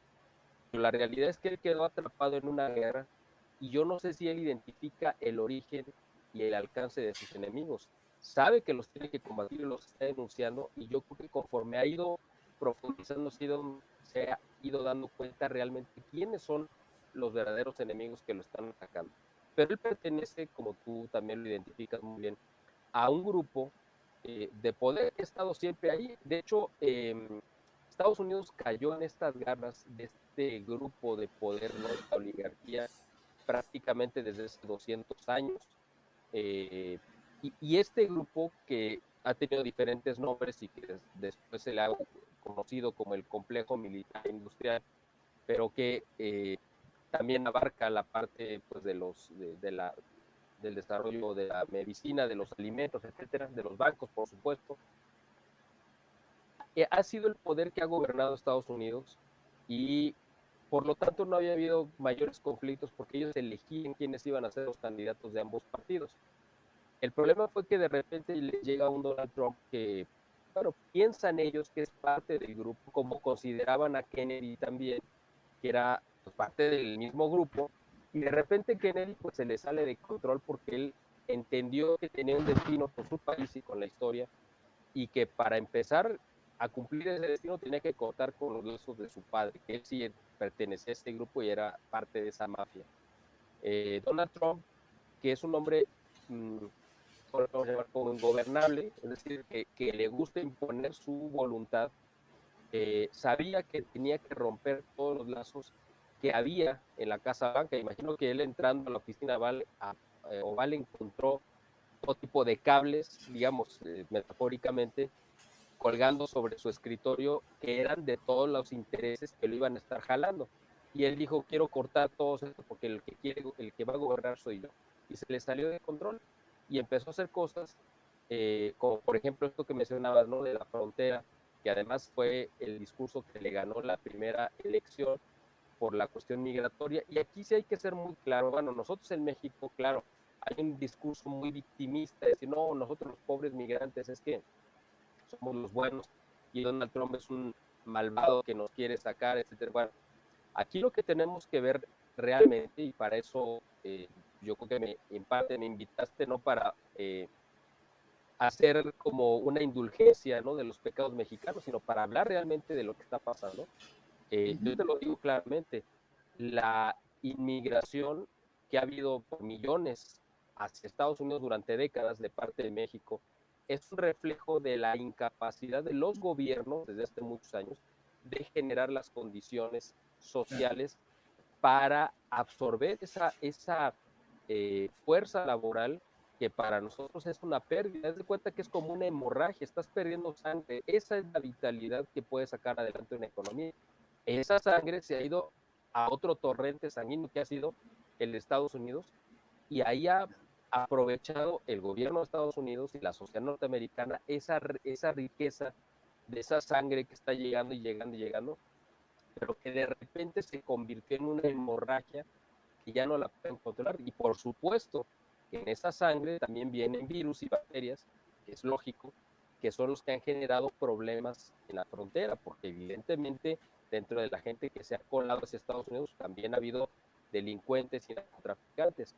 pero la realidad es que él quedó atrapado en una guerra y yo no sé si él identifica el origen y el alcance de sus enemigos. Sabe que los tiene que combatir y los está denunciando, y yo creo que conforme ha ido profundizando se ha ido dando cuenta realmente quiénes son los verdaderos enemigos que lo están atacando. Pero él pertenece, como tú también lo identificas muy bien, a un grupo de poder que ha estado siempre ahí. De hecho, Estados Unidos cayó en estas garras de este grupo de poder, ¿no? Esta oligarquía, prácticamente desde hace 200 años. Y este grupo, que ha tenido diferentes nombres y que después se le ha conocido como el complejo militar industrial, pero que también abarca la parte, pues, del desarrollo de la medicina, de los alimentos, etcétera, de los bancos, por supuesto. Ha sido el poder que ha gobernado Estados Unidos, y por lo tanto no había habido mayores conflictos porque ellos elegían quiénes iban a ser los candidatos de ambos partidos. El problema fue que de repente les llega un Donald Trump que, bueno, piensan ellos que es parte del grupo, como consideraban a Kennedy también, que era, pues, parte del mismo grupo, y de repente Kennedy, pues, se le sale de control porque él entendió que tenía un destino con su país y con la historia, y que para empezar a cumplir ese destino tenía que contar con los lazos de su padre, que él sí pertenecía a este grupo y era parte de esa mafia. Donald Trump, que es un hombre, podemos llamar como ingobernable, es decir, que le gusta imponer su voluntad, sabía que tenía que romper todos los lazos que había en la Casa Blanca. Imagino que él, entrando a la oficina Oval, encontró todo tipo de cables, digamos, metafóricamente, colgando sobre su escritorio, que eran de todos los intereses que lo iban a estar jalando. Y él dijo: quiero cortar todo esto porque el que va a gobernar soy yo. Y se le salió de control y empezó a hacer cosas, como por ejemplo esto que mencionabas, ¿no? De la frontera, que además fue el discurso que le ganó la primera elección por la cuestión migratoria. Y aquí sí hay que ser muy claro. Bueno, nosotros en México, claro, hay un discurso muy victimista, de decir: no, nosotros los pobres migrantes es que somos los buenos y Donald Trump es un malvado que nos quiere sacar, etcétera. Bueno, aquí lo que tenemos que ver realmente, y para eso yo creo que en parte me invitaste, no para hacer como una indulgencia, ¿no?, de los pecados mexicanos, sino para hablar realmente de lo que está pasando. Yo te lo digo claramente, la inmigración que ha habido por millones hacia Estados Unidos durante décadas de parte de México es un reflejo de la incapacidad de los gobiernos desde hace muchos años de generar las condiciones sociales para absorber esa fuerza laboral, que para nosotros es una pérdida. Haz de cuenta que es como una hemorragia, estás perdiendo sangre. Esa es la vitalidad que puede sacar adelante una economía. Esa sangre se ha ido a otro torrente sanguíneo que ha sido el de Estados Unidos, y ahí ha aprovechado el gobierno de Estados Unidos y la sociedad norteamericana esa riqueza de esa sangre que está llegando y llegando y llegando, pero que de repente se convirtió en una hemorragia que ya no la pueden controlar. Y por supuesto que en esa sangre también vienen virus y bacterias, que es lógico, que son los que han generado problemas en la frontera, porque evidentemente dentro de la gente que se ha colado hacia Estados Unidos también ha habido delincuentes y narcotraficantes.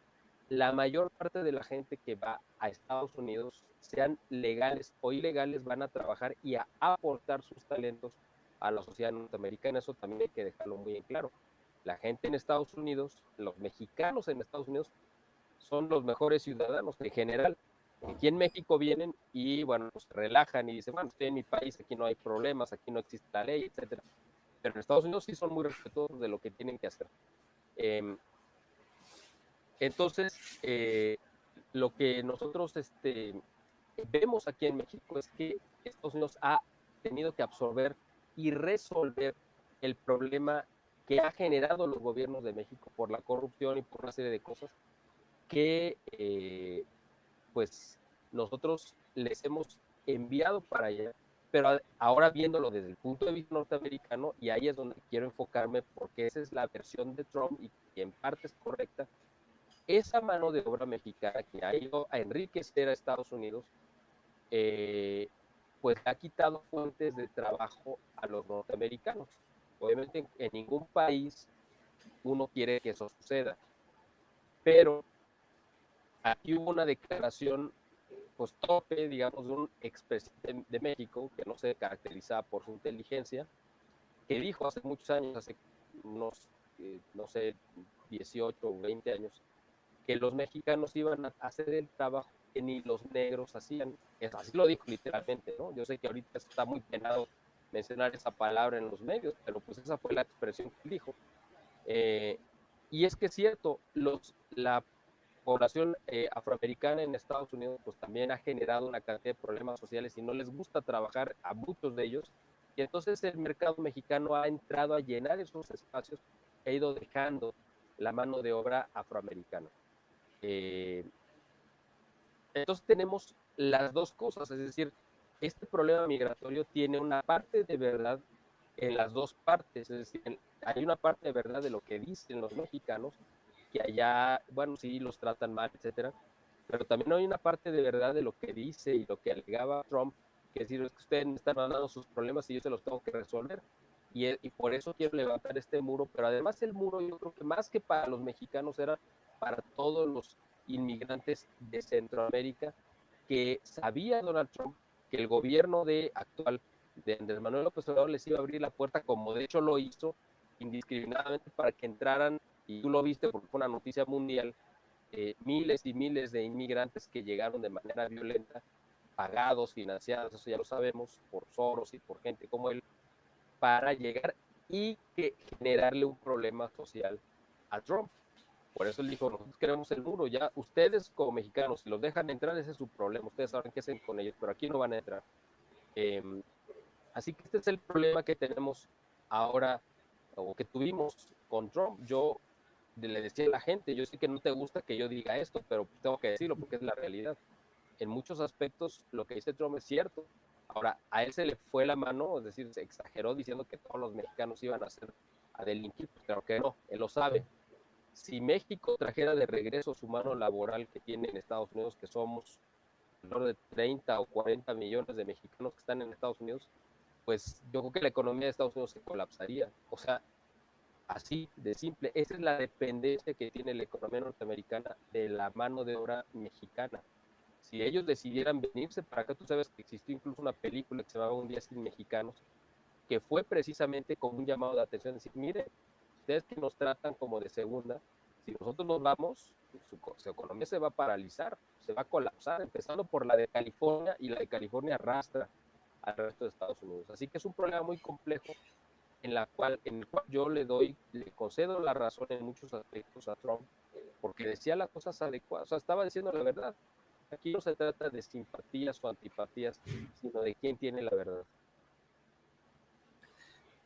la mayor parte de la gente que va a Estados Unidos, sean legales o ilegales, van a trabajar y a aportar sus talentos a la sociedad norteamericana. Eso también hay que dejarlo muy en claro. La gente en Estados Unidos, los mexicanos en Estados Unidos, son los mejores ciudadanos en general. Aquí en México vienen y, bueno, pues se relajan y dicen, bueno, estoy en mi país, aquí no hay problemas, aquí no existe la ley, etcétera. Pero en Estados Unidos sí son muy respetuosos de lo que tienen que hacer. Eh, entonces, lo que nosotros vemos aquí en México es que Estados Unidos ha tenido que absorber y resolver el problema que ha generado los gobiernos de México por la corrupción y por una serie de cosas que pues nosotros les hemos enviado para allá, pero ahora viéndolo desde el punto de vista norteamericano, y ahí es donde quiero enfocarme porque esa es la versión de Trump y en parte es correcta, esa mano de obra mexicana que ha ido a enriquecer a Estados Unidos, eh, pues ha quitado fuentes de trabajo a los norteamericanos. Obviamente en ningún país uno quiere que eso suceda, pero aquí hubo una declaración pues tope, digamos, de un expresidente de México que no se caracterizaba por su inteligencia, que dijo hace muchos años, hace unos, no sé, 18 o 20 años, que los mexicanos iban a hacer el trabajo que ni los negros hacían. Así lo dijo literalmente, ¿no? Yo sé que ahorita está muy penado mencionar esa palabra en los medios, pero pues esa fue la expresión que él dijo. Y es que es cierto, la población afroamericana en Estados Unidos pues también ha generado una cantidad de problemas sociales y no les gusta trabajar a muchos de ellos. Y entonces el mercado mexicano ha entrado a llenar esos espacios e ha ido dejando la mano de obra afroamericana. Eh, entonces tenemos las dos cosas, es decir, este problema migratorio tiene una parte de verdad en las dos partes, es decir, hay una parte de verdad de lo que dicen los mexicanos, que allá, bueno, sí, los tratan mal, etcétera, pero también hay una parte de verdad de lo que dice y lo que alegaba Trump, que es decir, es que ustedes me están mandando sus problemas y yo se los tengo que resolver. Y por eso quiero levantar este muro, pero además el muro yo creo que más que para los mexicanos era para todos los inmigrantes de Centroamérica que sabía Donald Trump que el gobierno actual de Andrés Manuel López Obrador les iba a abrir la puerta, como de hecho lo hizo indiscriminadamente para que entraran, y tú lo viste porque fue una noticia mundial, miles y miles de inmigrantes que llegaron de manera violenta, pagados, financiados, eso ya lo sabemos, por Soros y por gente como él, para llegar y que generarle un problema social a Trump. Por eso él dijo, nosotros queremos el muro, ya ustedes como mexicanos, si los dejan entrar, ese es su problema, ustedes saben qué hacen con ellos, pero aquí no van a entrar. Así que este es el problema que tenemos ahora, o que tuvimos con Trump. Yo le decía a la gente, yo sé que no te gusta que yo diga esto, pero tengo que decirlo porque es la realidad. En muchos aspectos lo que dice Trump es cierto. Ahora, a él se le fue la mano, es decir, se exageró diciendo que todos los mexicanos iban a delinquir, pues claro que no, él lo sabe. Si México trajera de regreso su mano laboral que tiene en Estados Unidos, que somos alrededor de 30 o 40 millones de mexicanos que están en Estados Unidos, pues yo creo que la economía de Estados Unidos se colapsaría. O sea, así de simple. Esa es la dependencia que tiene la economía norteamericana de la mano de obra mexicana. Si ellos decidieran venirse para acá, tú sabes que existió incluso una película que se llamaba Un Día Sin Mexicanos, que fue precisamente con un llamado de atención, decir, mire, ustedes que nos tratan como de segunda, si nosotros nos vamos, su economía se va a paralizar, se va a colapsar, empezando por la de California, y la de California arrastra al resto de Estados Unidos. Así que es un problema muy complejo en el cual yo le concedo la razón en muchos aspectos a Trump, porque decía las cosas adecuadas, o sea, estaba diciendo la verdad. Aquí no se trata de simpatías o antipatías, sino de quién tiene la verdad.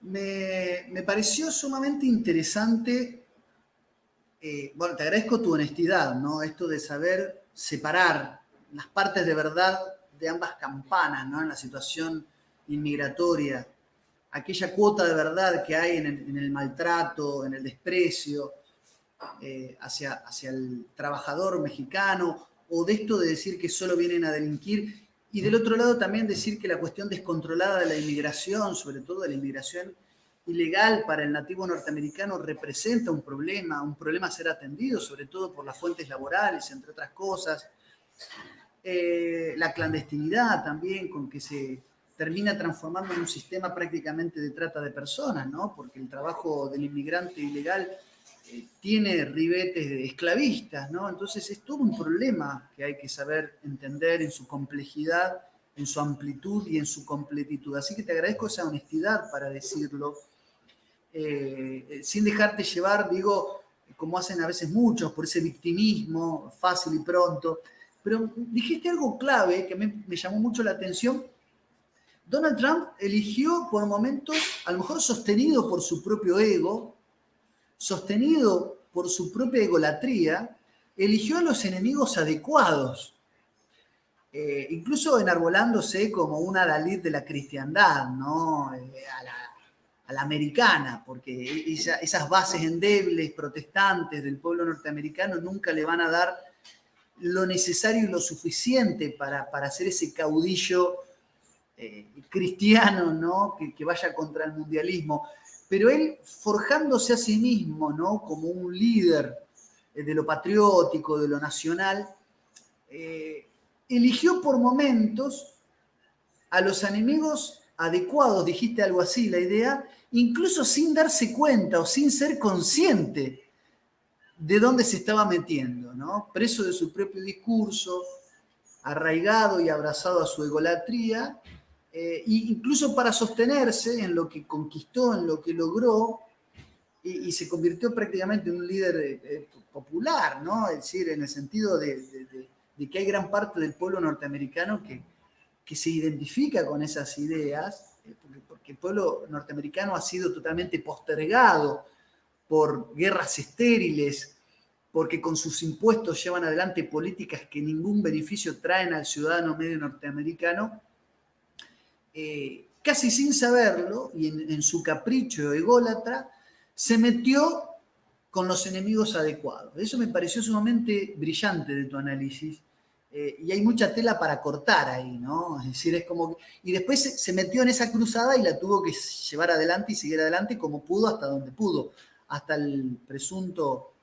Me pareció sumamente interesante. Bueno, te agradezco tu honestidad, ¿no? Esto de saber separar las partes de verdad de ambas campanas, ¿no? En la situación inmigratoria, aquella cuota de verdad que hay en el maltrato, en el desprecio hacia el trabajador mexicano, o de esto de decir que solo vienen a delinquir, y del otro lado también decir que la cuestión descontrolada de la inmigración, sobre todo de la inmigración ilegal para el nativo norteamericano representa un problema a ser atendido, sobre todo por las fuentes laborales, entre otras cosas. La clandestinidad también, con que se termina transformando en un sistema prácticamente de trata de personas, ¿no? Porque el trabajo del inmigrante ilegal tiene ribetes de esclavistas, ¿no? Entonces es todo un problema que hay que saber entender en su complejidad, en su amplitud y en su completitud. Así que te agradezco esa honestidad para decirlo, sin dejarte llevar, digo, como hacen a veces muchos, por ese victimismo fácil y pronto. Pero dijiste algo clave que me llamó mucho la atención. Donald Trump eligió por momentos, a lo mejor sostenido por su propio ego, sostenido por su propia egolatría, eligió a los enemigos adecuados, incluso enarbolándose como una Dalit de la cristiandad, ¿no? A la americana, porque esas bases endebles, protestantes del pueblo norteamericano nunca le van a dar lo necesario y lo suficiente para ser ese caudillo cristiano, ¿no? Que vaya contra el mundialismo. Pero él, forjándose a sí mismo, ¿no? Como un líder de lo patriótico, de lo nacional, eligió por momentos a los enemigos adecuados, dijiste algo así, la idea, incluso sin darse cuenta o sin ser consciente de dónde se estaba metiendo, ¿no? Preso de su propio discurso, arraigado y abrazado a su egolatría, incluso para sostenerse en lo que conquistó, en lo que logró, y se convirtió prácticamente en un líder popular, ¿no? Es decir, en el sentido de que hay gran parte del pueblo norteamericano que se identifica con esas ideas, porque el pueblo norteamericano ha sido totalmente postergado por guerras estériles, porque con sus impuestos llevan adelante políticas que ningún beneficio traen al ciudadano medio norteamericano, casi sin saberlo, y en su capricho ególatra, se metió con los enemigos adecuados. Eso me pareció sumamente brillante de tu análisis, y hay mucha tela para cortar ahí, ¿no? Es decir, es como... Y después se metió en esa cruzada y la tuvo que llevar adelante y seguir adelante como pudo, hasta donde pudo, hasta el presunto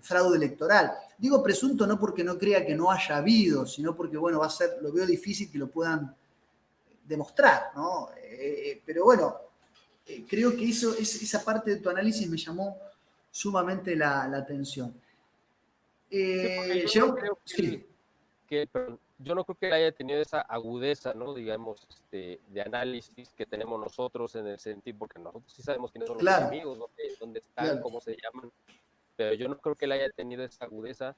fraude electoral. Digo presunto no porque no crea que no haya habido, sino porque, bueno, va a ser, lo veo difícil que lo puedan demostrar, ¿no? Pero bueno, creo que esa parte de tu análisis me llamó sumamente la atención. Sí, porque yo no creo Sí, perdón, yo no creo que él haya tenido esa agudeza, ¿no? Digamos, de análisis que tenemos nosotros en el sentido, porque nosotros sí sabemos quiénes son los claro, enemigos, dónde están, claro. cómo se llaman, pero yo no creo que él haya tenido esa agudeza,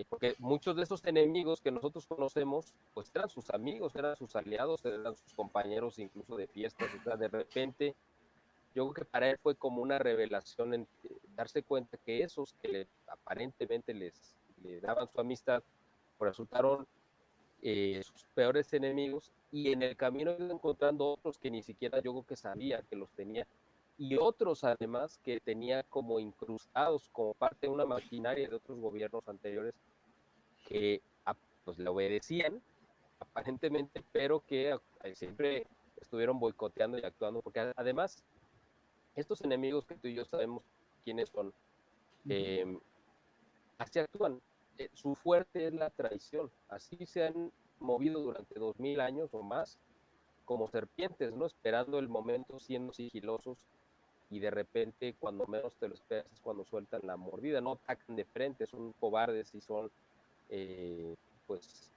porque muchos de esos enemigos que nosotros conocemos, pues eran sus amigos, eran sus aliados, eran sus compañeros incluso de fiestas, o sea, de repente, yo creo que para él fue como una revelación en darse cuenta que esos que aparentemente le daban su amistad, pues resultaron sus peores enemigos, y en el camino iba encontrando otros que ni siquiera yo creo que sabía que los tenía, y otros además que tenía como incrustados como parte de una maquinaria de otros gobiernos anteriores que pues le obedecían aparentemente, pero que siempre estuvieron boicoteando y actuando, porque además estos enemigos que tú y yo sabemos quiénes son, eh, así actúan. Su fuerte es la traición. Así se han movido durante 2000 años o más, como serpientes, ¿no? Esperando el momento, siendo sigilosos, y de repente, cuando menos te lo esperas, es cuando sueltan la mordida. No atacan de frente, son cobardes y son, eh, pues,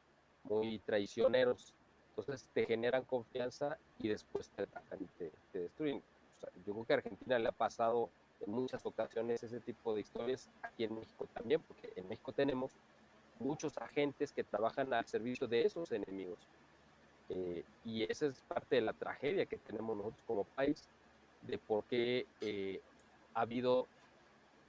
muy traicioneros. Entonces te generan confianza y después te atacan y te destruyen. O sea, yo creo que a Argentina le ha pasado en muchas ocasiones ese tipo de historias, aquí en México también, porque en México tenemos muchos agentes que trabajan al servicio de esos enemigos. Y esa es parte de la tragedia que tenemos nosotros como país, de por qué ha habido,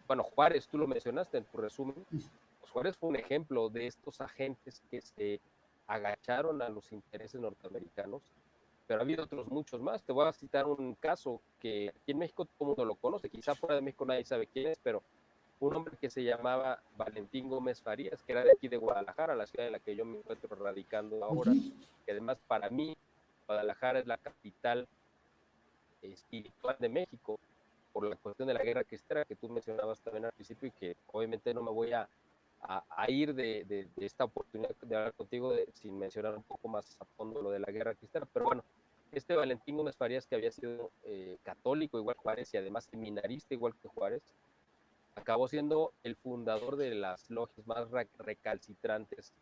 bueno, Juárez, tú lo mencionaste en tu resumen, pues Juárez fue un ejemplo de estos agentes que se agacharon a los intereses norteamericanos, pero ha habido otros muchos más. Te voy a citar un caso que aquí en México todo el mundo lo conoce, quizá fuera de México nadie sabe quién es, pero un hombre que se llamaba Valentín Gómez Farías, que era de aquí de Guadalajara, la ciudad en la que yo me encuentro radicando ahora, que además para mí Guadalajara es la capital espiritual de México, por la cuestión de la guerra cristera que tú mencionabas también al principio, y que obviamente no me voy a ir de esta oportunidad de hablar contigo sin mencionar un poco más a fondo lo de la guerra cristera. Pero bueno, este Valentín Gómez Farías, que había sido católico igual que Juárez y además seminarista igual que Juárez, acabó siendo el fundador de las logias más recalcitrantes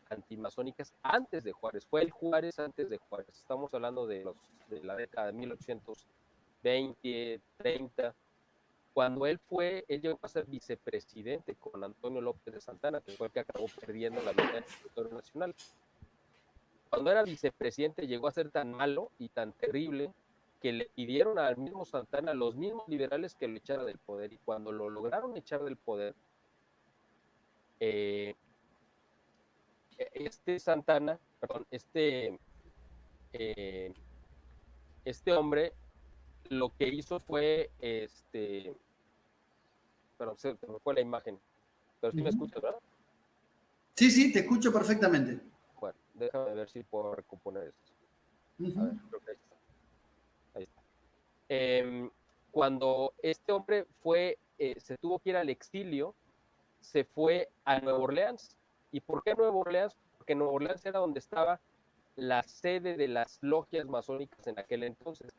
antimasónicas antes de Juárez. Fue el Juárez antes de Juárez. Estamos hablando de la década de 1820, 30. Cuando él llegó a ser vicepresidente con Antonio López de Santana, que fue el que acabó perdiendo la mitad del territorio nacional. Cuando era vicepresidente llegó a ser tan malo y tan terrible que le pidieron al mismo Santana, los mismos liberales, que lo echara del poder. Y cuando lo lograron echar del poder, este Santana, perdón, eh, este hombre lo que hizo fue, perdón, se me fue la imagen, pero sí me escuchas, ¿verdad? Sí, sí, te escucho perfectamente. Bueno, déjame ver si puedo recomponer esto. A ver, creo que ahí está. Ahí está. Cuando este hombre se tuvo que ir al exilio, se fue a Nueva Orleans. ¿Y por qué Nueva Orleans? Porque Nueva Orleans era donde estaba la sede de las logias masónicas en aquel entonces.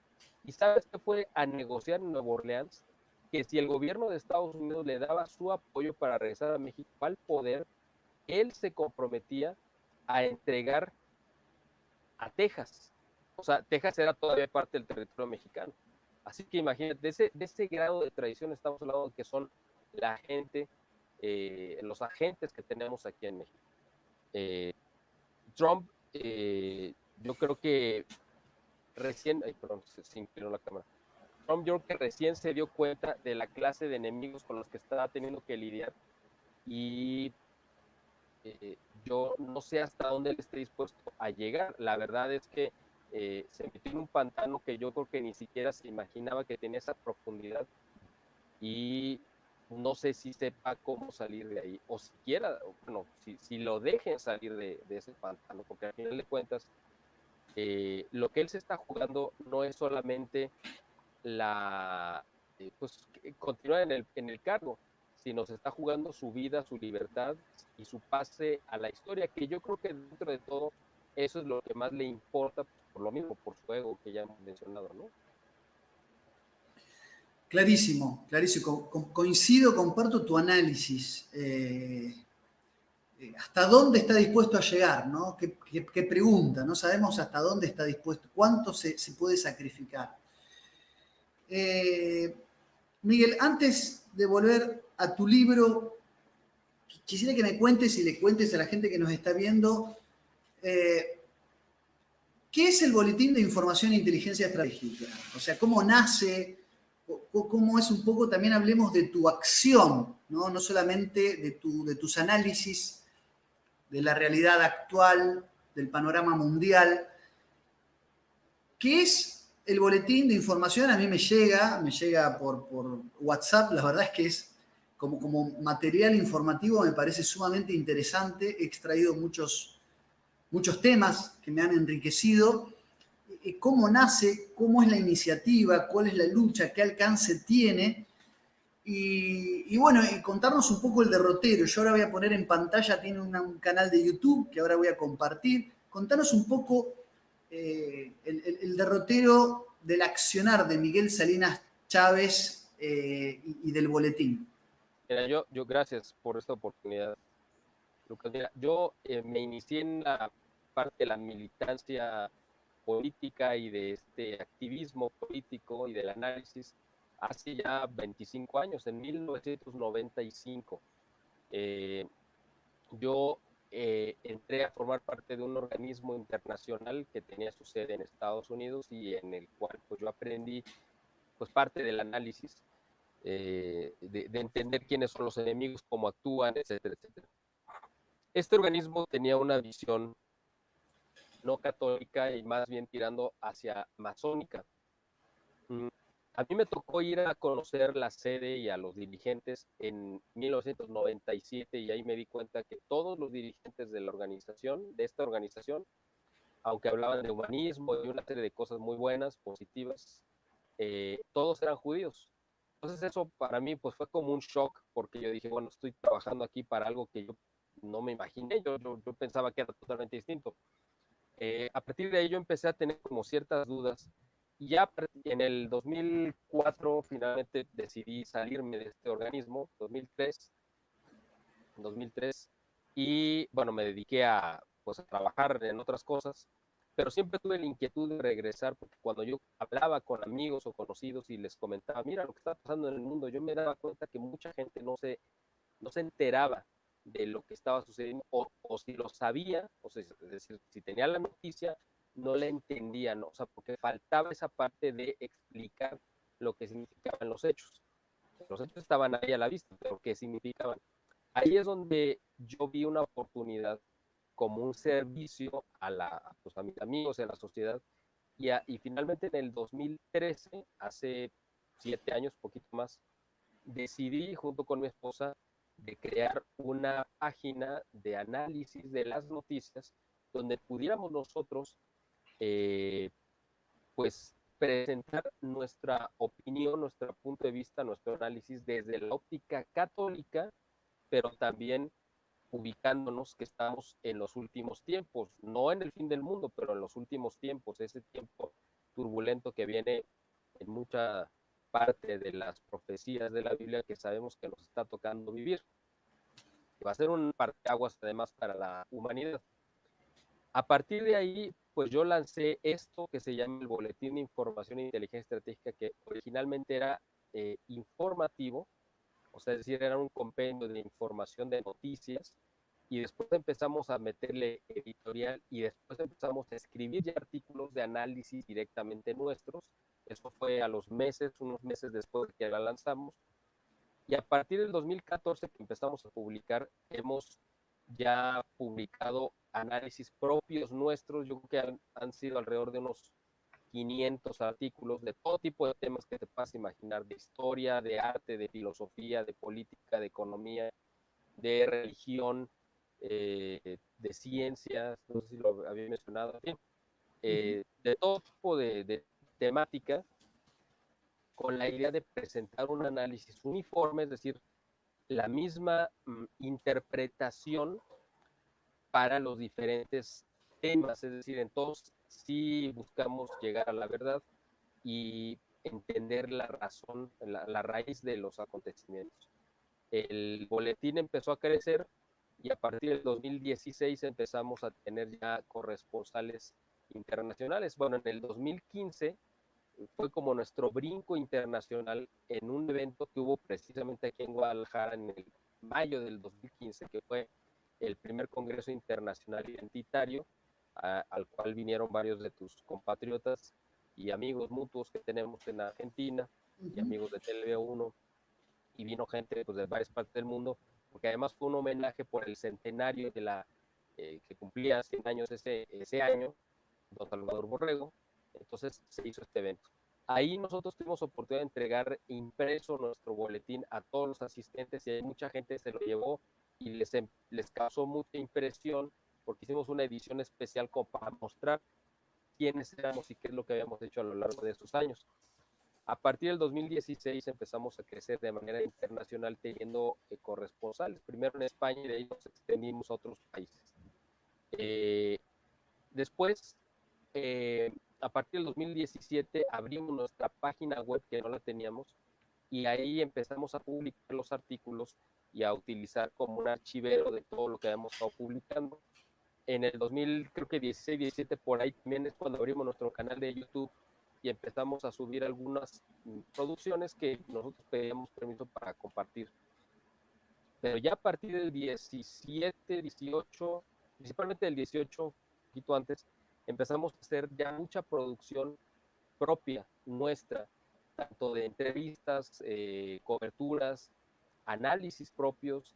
¿Y sabes qué fue a negociar en Nueva Orleans? Que si el gobierno de Estados Unidos le daba su apoyo para regresar a México al poder, él se comprometía a entregar a Texas. O sea, Texas era todavía parte del territorio mexicano. Así que imagínate, de ese grado de tradición estamos hablando de que son la gente, los agentes que tenemos aquí en México. Trump, yo creo que recién, ay, perdón, se inclinó la cámara. Trump yo creo que recién se dio cuenta de la clase de enemigos con los que estaba teniendo que lidiar, y yo no sé hasta dónde él esté dispuesto a llegar. La verdad es que se metió en un pantano que yo creo que ni siquiera se imaginaba que tenía esa profundidad, y no sé si sepa cómo salir de ahí, o siquiera, bueno, si lo dejen salir de ese pantano, porque al final de cuentas, lo que él se está jugando no es solamente pues, continuar en el cargo, sino se está jugando su vida, su libertad y su pase a la historia, que yo creo que dentro de todo eso es lo que más le importa, por lo mismo, por su ego que ya hemos mencionado, ¿no? Clarísimo, clarísimo. Coincido, comparto tu análisis. ¿Hasta dónde está dispuesto a llegar? ¿No? ¿Qué pregunta? No sabemos hasta dónde está dispuesto, cuánto se puede sacrificar. Miguel, antes de volver a tu libro, quisiera que me cuentes y le cuentes a la gente que nos está viendo, ¿qué es el Boletín de Información e Inteligencia Estratégica? O sea, ¿cómo nace? ¿Cómo es un poco? También hablemos de tu acción, ¿no? No solamente de tus análisis de la realidad actual, del panorama mundial. ¿Qué es el Boletín de Información? A mí me llega por WhatsApp. La verdad es que es como material informativo, me parece sumamente interesante. He extraído muchos temas que me han enriquecido. ¿Cómo nace? ¿Cómo es la iniciativa? ¿Cuál es la lucha? ¿Qué alcance tiene? Y bueno, y contarnos un poco el derrotero. Yo ahora voy a poner en pantalla, tiene un canal de YouTube que ahora voy a compartir. Contanos un poco el derrotero del accionar de Miguel Salinas Chávez y del boletín. Mira, yo gracias por esta oportunidad, Lucas. Mira, yo me inicié en la parte de la militancia política y de este activismo político y del análisis hace ya 25 años, en 1995. Eh, yo entré a formar parte de un organismo internacional que tenía su sede en Estados Unidos, y en el cual pues yo aprendí pues parte del análisis, de entender quiénes son los enemigos, cómo actúan, etcétera, etcétera. Este organismo tenía una visión no católica y más bien tirando hacia masónica. A mí me tocó ir a conocer la sede y a los dirigentes en 1997, y ahí me di cuenta que todos los dirigentes de la organización, de esta organización, aunque hablaban de humanismo y una serie de cosas muy buenas, positivas, todos eran judíos. Entonces eso para mí pues fue como un shock, porque yo dije, bueno, estoy trabajando aquí para algo que yo no me imaginé, yo pensaba que era totalmente distinto. A partir de ahí yo empecé a tener como ciertas dudas y ya en el 2004 finalmente decidí salirme de este organismo, 2003, y bueno, me dediqué a, pues, a trabajar en otras cosas, pero siempre tuve la inquietud de regresar porque cuando yo hablaba con amigos o conocidos y les comentaba, mira lo que está pasando en el mundo, yo me daba cuenta que mucha gente no se enteraba de lo que estaba sucediendo, o si lo sabía, o sea, es decir, si tenía la noticia, no la entendían, ¿no? O sea, porque faltaba esa parte de explicar lo que significaban los hechos. Los hechos estaban ahí a la vista, pero ¿qué significaban? Ahí es donde yo vi una oportunidad como un servicio pues, a mis amigos, a la sociedad, y finalmente en el 2013, hace 7 años, poquito más, decidí junto con mi esposa de crear una página de análisis de las noticias donde pudiéramos nosotros eh, pues presentar nuestra opinión, nuestro punto de vista, nuestro análisis desde la óptica católica, pero también ubicándonos que estamos en los últimos tiempos, no en el fin del mundo, pero en los últimos tiempos, ese tiempo turbulento que viene en mucha parte de las profecías de la Biblia que sabemos que nos está tocando vivir. Va a ser un parteaguas además para la humanidad. A partir de ahí, pues yo lancé esto que se llama el Boletín de Información e Inteligencia Estratégica, que originalmente era informativo, o sea, es decir, era un compendio de información de noticias, y después empezamos a meterle editorial y después empezamos a escribir ya artículos de análisis directamente nuestros. Eso fue a los meses, unos meses después de que la lanzamos. Y a partir del 2014 que empezamos a publicar, hemos ya publicado análisis propios nuestros. Yo creo que han sido alrededor de unos 500 artículos de todo tipo de temas que te puedas imaginar, de historia, de arte, de filosofía, de política, de economía, de religión, de ciencias, no sé si lo había mencionado, en fin, de todo tipo de temática, con la idea de presentar un análisis uniforme, es decir, la misma interpretación para los diferentes temas, es decir, en todos sí buscamos llegar a la verdad y entender la razón, la raíz de los acontecimientos. El boletín empezó a crecer y a partir del 2016 empezamos a tener ya corresponsales internacionales. Bueno, en el 2015 fue como nuestro brinco internacional en un evento que hubo precisamente aquí en Guadalajara en el mayo del 2015, que fue el primer Congreso Internacional Identitario, al cual vinieron varios de tus compatriotas y amigos mutuos que tenemos en Argentina y amigos de TV1, y vino gente pues, de varias partes del mundo, porque además fue un homenaje por el centenario de que cumplía 100 años ese año, don Salvador Borrego. Entonces se hizo este evento. Ahí nosotros tuvimos oportunidad de entregar impreso nuestro boletín a todos los asistentes y hay mucha gente se lo llevó y les causó mucha impresión porque hicimos una edición especial como para mostrar quiénes éramos y qué es lo que habíamos hecho a lo largo de estos años. A partir del 2016 empezamos a crecer de manera internacional teniendo corresponsales, primero en España y de ahí nos extendimos a otros países. Después, a partir del 2017 abrimos nuestra página web que no la teníamos y ahí empezamos a publicar los artículos y a utilizar como un archivero de todo lo que habíamos estado publicando. En el 2000, creo que 16, 17, por ahí también es cuando abrimos nuestro canal de YouTube y empezamos a subir algunas producciones que nosotros pedíamos permiso para compartir. Pero ya a partir del 17, 18, principalmente del 18, un poquito antes, empezamos a hacer ya mucha producción propia, nuestra, tanto de entrevistas, coberturas, análisis propios,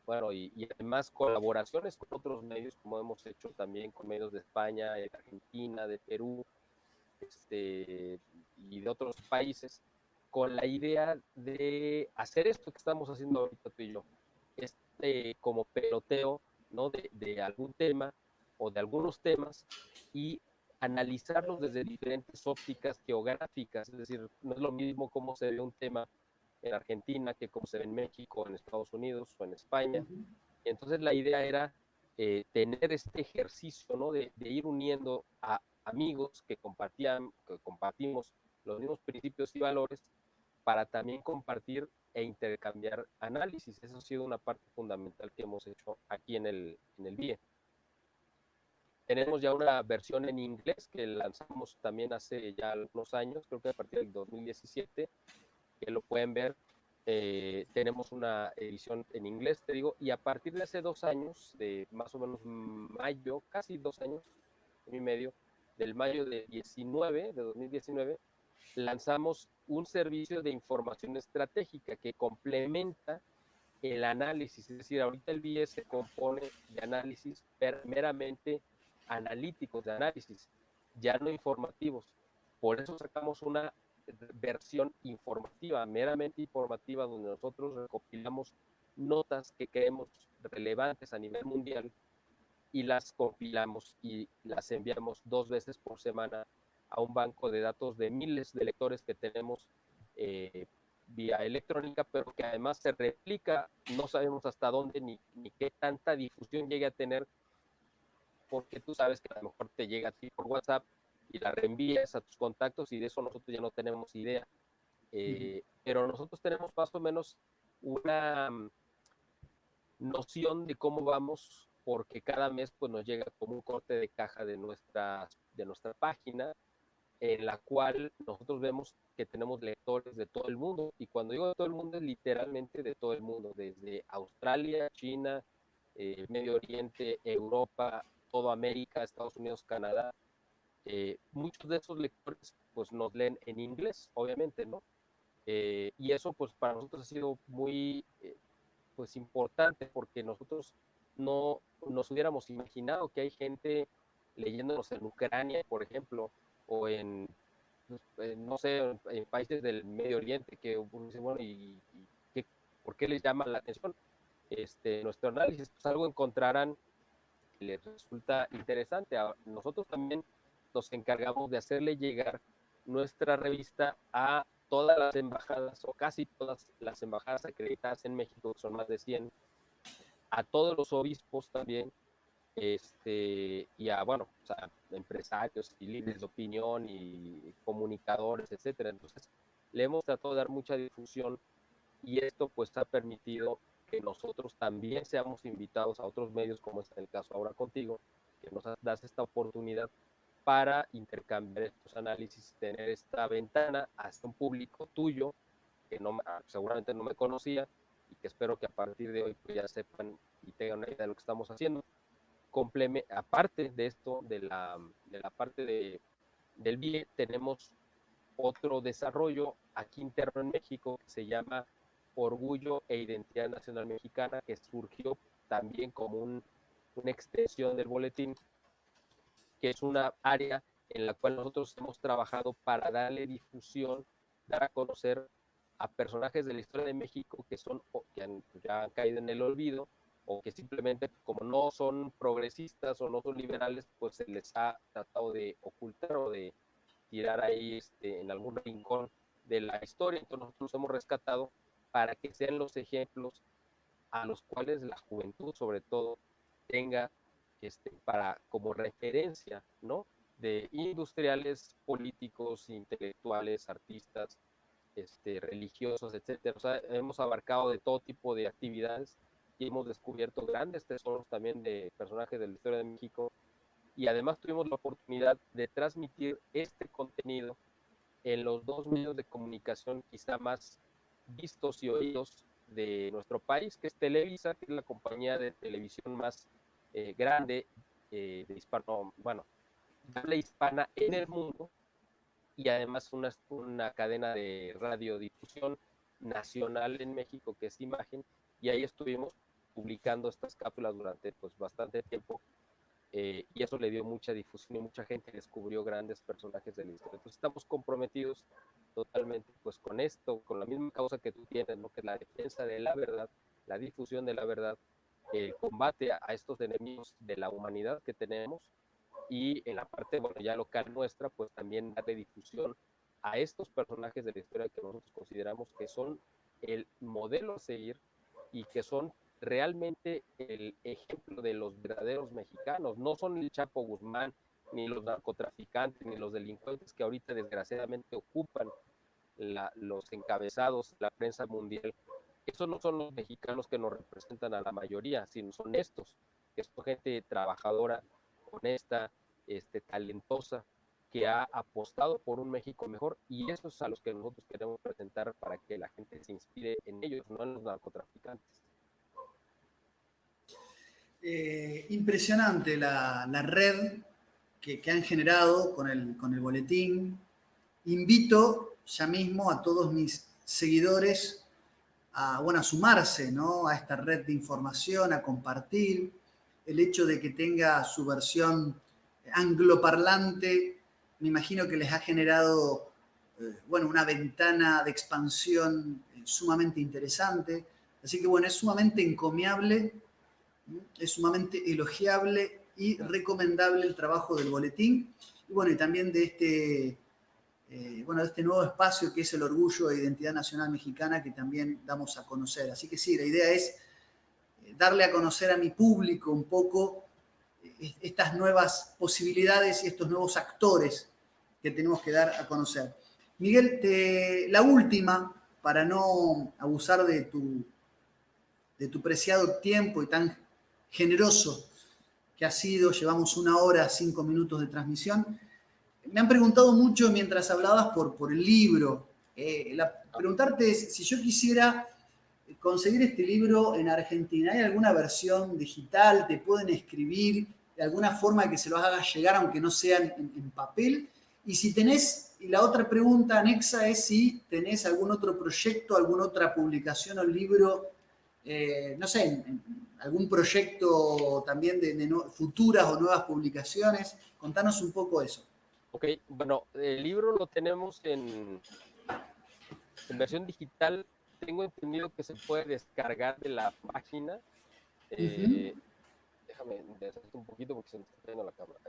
bueno, y además colaboraciones con otros medios, como hemos hecho también con medios de España, de Argentina, de Perú, y de otros países, con la idea de hacer esto que estamos haciendo ahorita tú y yo, como peloteo, ¿no? de algún tema o de algunos temas y analizarlos desde diferentes ópticas geográficas, es decir, no es lo mismo cómo se ve un tema en Argentina que cómo se ve en México, en Estados Unidos o en España. Y entonces la idea era tener este ejercicio, ¿no? De ir uniendo a amigos que compartimos los mismos principios y valores para también compartir e intercambiar análisis. Eso ha sido una parte fundamental que hemos hecho aquí en el BIE. Tenemos ya una versión en inglés que lanzamos también hace ya algunos años, creo que a partir del 2017, que lo pueden ver. Tenemos una edición en inglés, te digo, y a partir de hace 2 años, de más o menos mayo, casi 2 años y medio, del mayo de 2019, lanzamos un servicio de información estratégica que complementa el análisis. Es decir, ahorita el BIE se compone de análisis meramente analíticos, de análisis, ya no informativos. Por eso sacamos una versión informativa, meramente informativa, donde nosotros recopilamos notas que creemos relevantes a nivel mundial y las compilamos y las enviamos 2 veces por semana a un banco de datos de miles de lectores que tenemos vía electrónica, pero que además se replica, no sabemos hasta dónde ni qué tanta difusión llegue a tener, porque tú sabes que a lo mejor te llega a ti por WhatsApp y la reenvías a tus contactos y de eso nosotros ya no tenemos idea. Pero nosotros tenemos más o menos una noción de cómo vamos, porque cada mes pues nos llega como un corte de caja de nuestra página, en la cual nosotros vemos que tenemos lectores de todo el mundo, y cuando digo de todo el mundo es literalmente de todo el mundo, desde Australia, China, Medio Oriente, Europa, toda América, Estados Unidos, Canadá. Muchos de esos lectores pues nos leen en inglés, obviamente, ¿no? Y eso pues para nosotros ha sido muy pues importante, porque nosotros no nos hubiéramos imaginado que hay gente leyéndonos en Ucrania, por ejemplo, o no sé, en países del Medio Oriente, que uno dice, bueno, ¿por qué les llama la atención nuestro análisis? Pues algo encontrarán que les resulta interesante. Nosotros también nos encargamos de hacerle llegar nuestra revista a todas las embajadas, o casi todas las embajadas acreditadas en México, que son más de 100, a todos los obispos también, y a, bueno, o sea, empresarios y líderes de opinión y comunicadores, etcétera. Entonces, le hemos tratado de dar mucha difusión, y esto pues ha permitido que nosotros también seamos invitados a otros medios, como es el caso ahora contigo, que nos das esta oportunidad para intercambiar estos análisis, tener esta ventana hacia un público tuyo que seguramente no me conocía, y que espero que a partir de hoy pues ya sepan y tengan una idea de lo que estamos haciendo. Aparte de esto, de la parte del BIE, tenemos otro desarrollo aquí interno en México que se llama Orgullo e Identidad Nacional Mexicana, que surgió también como una extensión del boletín, que es una área en la cual nosotros hemos trabajado para darle difusión, dar a conocer a personajes de la historia de México que ya han caído en el olvido, o que simplemente, como no son progresistas o no son liberales, pues se les ha tratado de ocultar o de tirar ahí en algún rincón de la historia. Entonces nosotros los hemos rescatado para que sean los ejemplos a los cuales la juventud, sobre todo, tenga como referencia, ¿no? De industriales, políticos, intelectuales, artistas, religiosos, etcétera. O sea, hemos abarcado de todo tipo de actividades y hemos descubierto grandes tesoros también de personajes de la historia de México, y además tuvimos la oportunidad de transmitir este contenido en los dos medios de comunicación quizá más vistos y oídos de nuestro país, que es Televisa, que es la compañía de televisión más grande de habla hispana en el mundo, y además una cadena de radiodifusión nacional en México, que es Imagen, y ahí estuvimos publicando estas cápsulas durante pues bastante tiempo, y eso le dio mucha difusión y mucha gente descubrió grandes personajes de la historia. Entonces estamos comprometidos totalmente pues con esto, con la misma causa que tú tienes, ¿no? Que es la defensa de la verdad, la difusión de la verdad, el combate a estos enemigos de la humanidad que tenemos, y en la parte, bueno, ya local nuestra, pues también darle difusión a estos personajes de la historia que nosotros consideramos que son el modelo a seguir y que son realmente el ejemplo de los verdaderos mexicanos. No son el Chapo Guzmán, ni los narcotraficantes, ni los delincuentes que ahorita desgraciadamente ocupan los encabezados de la prensa mundial. Esos no son los mexicanos que nos representan a la mayoría, sino son estos, que son gente trabajadora, honesta, talentosa, que ha apostado por un México mejor, y esos es a los que nosotros queremos presentar para que la gente se inspire en ellos, no en los narcotraficantes. Impresionante la red que han generado con el boletín. Invito ya mismo a todos mis seguidores a, bueno, a sumarse, ¿no?, a esta red de información, a compartir. El hecho de que tenga su versión angloparlante, me imagino que les ha generado, bueno, una ventana de expansión sumamente interesante. Así que, bueno, es sumamente encomiable, es sumamente elogiable y recomendable el trabajo del boletín. Y bueno, y también de bueno, de este nuevo espacio que es el Orgullo de Identidad Nacional Mexicana, que también damos a conocer. Así que sí, la idea es darle a conocer a mi público un poco estas nuevas posibilidades y estos nuevos actores que tenemos que dar a conocer. Miguel, la última, para no abusar de tu preciado tiempo y tan generoso que ha sido, llevamos 1 hora, 5 minutos de transmisión. Me han preguntado mucho mientras hablabas por el libro. Preguntarte es, si yo quisiera conseguir este libro en Argentina, ¿hay alguna versión digital? ¿Te pueden escribir de alguna forma que se los haga llegar, aunque no sean en papel? Y si tenés, y la otra pregunta anexa es si tenés algún otro proyecto, alguna otra publicación o libro, no sé, algún proyecto también de futuras o nuevas publicaciones. Contanos un poco eso. Ok, bueno, el libro lo tenemos en versión digital. Tengo entendido que se puede descargar de la página. Uh-huh. Déjame deshacer un poquito porque se me está cayendo la cámara.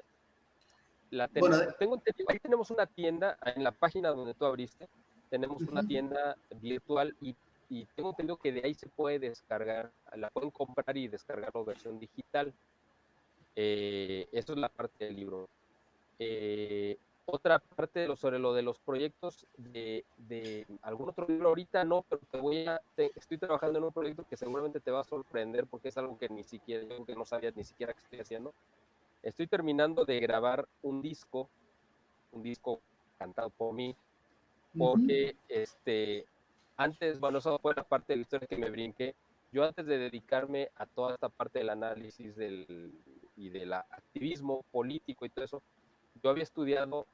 Bueno, Tengo entendido, ahí tenemos una tienda en la página donde tú abriste. Tenemos una uh-huh. tienda virtual y tengo entendido que de ahí se puede descargar, la pueden comprar y descargarlo versión digital. Eso es la parte del libro. Otra parte sobre lo de los proyectos de algún otro libro, ahorita no, pero estoy trabajando en un proyecto que seguramente te va a sorprender porque es algo que ni siquiera, yo que no sabía ni siquiera que estoy haciendo. Estoy terminando de grabar un disco cantado por mí, Uh-huh. porque antes, bueno, eso fue la parte de la historia que me brinqué. Yo antes de dedicarme a toda esta parte del análisis y del activismo político y todo eso, yo había estudiado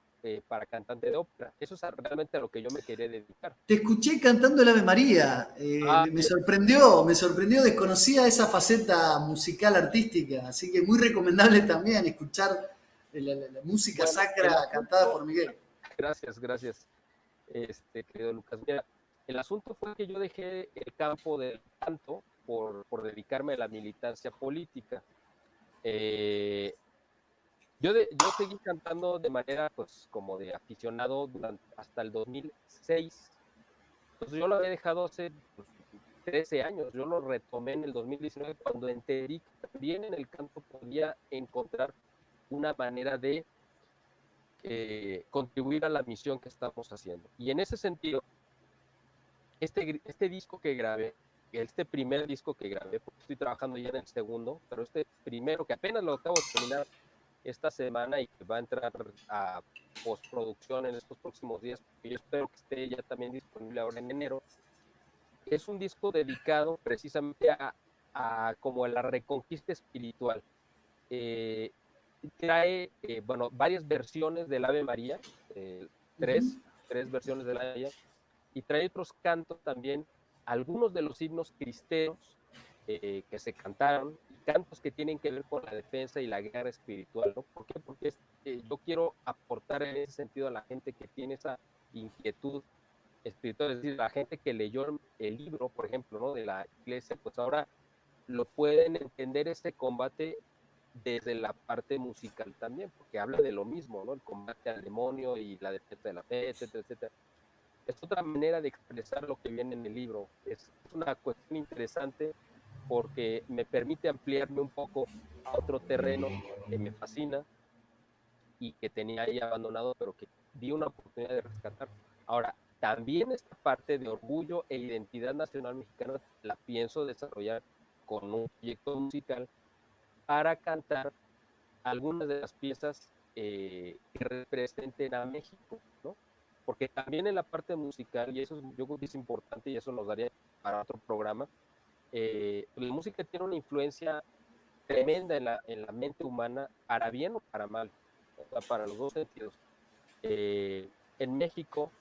para cantante de ópera. Eso es realmente a lo que yo me quería dedicar. Te escuché cantando el Ave María. Ah, Me sorprendió, desconocía esa faceta musical artística, así que muy recomendable también escuchar la música bueno, el sacra cantada asunto, por Miguel. gracias, querido Lucas. Mira, el asunto fue que yo dejé el campo del canto por dedicarme a la militancia política. Eh, yo seguí cantando de manera, pues, como de aficionado hasta el 2006. Entonces yo lo había dejado hace, pues, 13 años. Yo lo retomé en el 2019 cuando entendí que también en el canto podía encontrar una manera de contribuir a la misión que estamos haciendo. Y en ese sentido, este disco que grabé, este primer disco que grabé, porque estoy trabajando ya en el segundo, pero este primero que apenas lo acabo de terminar esta semana y que va a entrar a postproducción en estos próximos días, porque yo espero que esté ya también disponible ahora en enero, es un disco dedicado precisamente a como a la reconquista espiritual. Eh, Trae, bueno, varias versiones del Ave María, eh, Uh-huh. tres versiones del Ave María, y trae otros cantos también, algunos de los himnos cristeros que se cantaron, y cantos que tienen que ver con la defensa y la guerra espiritual, ¿no? ¿Por qué? Porque yo quiero aportar en ese sentido a la gente que tiene esa inquietud espiritual, es decir, la gente que leyó el libro, por ejemplo, ¿no?, de la iglesia, pues ahora lo pueden entender este combate desde la parte musical también, porque habla de lo mismo, ¿no? El combate al demonio y la defensa de la fe, etcétera, etcétera. Es otra manera de expresar lo que viene en el libro. Es una cuestión interesante porque me permite ampliarme un poco a otro terreno que me fascina y que tenía ahí abandonado, pero que di una oportunidad de rescatar. Ahora, también esta parte de orgullo e identidad nacional mexicana la pienso desarrollar con un proyecto musical para cantar algunas de las piezas que representen a México, ¿no? Porque también en la parte musical, y eso yo creo que es importante y eso nos daría para otro programa, la música tiene una influencia tremenda en la mente humana, para bien o para mal, o sea, para los dos sentidos. En México,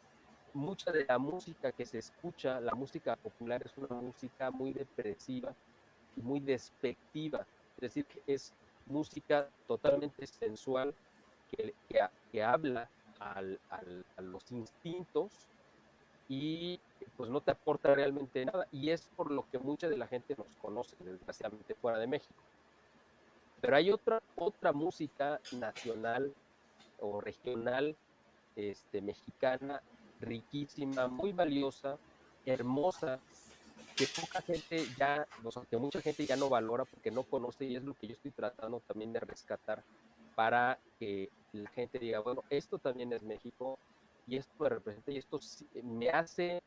mucha de la música que se escucha, la música popular, es una música muy depresiva y muy despectiva, es decir, que es música totalmente sensual que habla a los instintos y pues no te aporta realmente nada. Y es por lo que mucha de la gente nos conoce, desgraciadamente, fuera de México. Pero hay otra música nacional o regional mexicana, riquísima, muy valiosa, hermosa, que poca gente ya, o sea, que mucha gente ya no valora porque no conoce, y es lo que yo estoy tratando también de rescatar para que la gente diga, bueno, esto también es México y esto me representa y esto me hace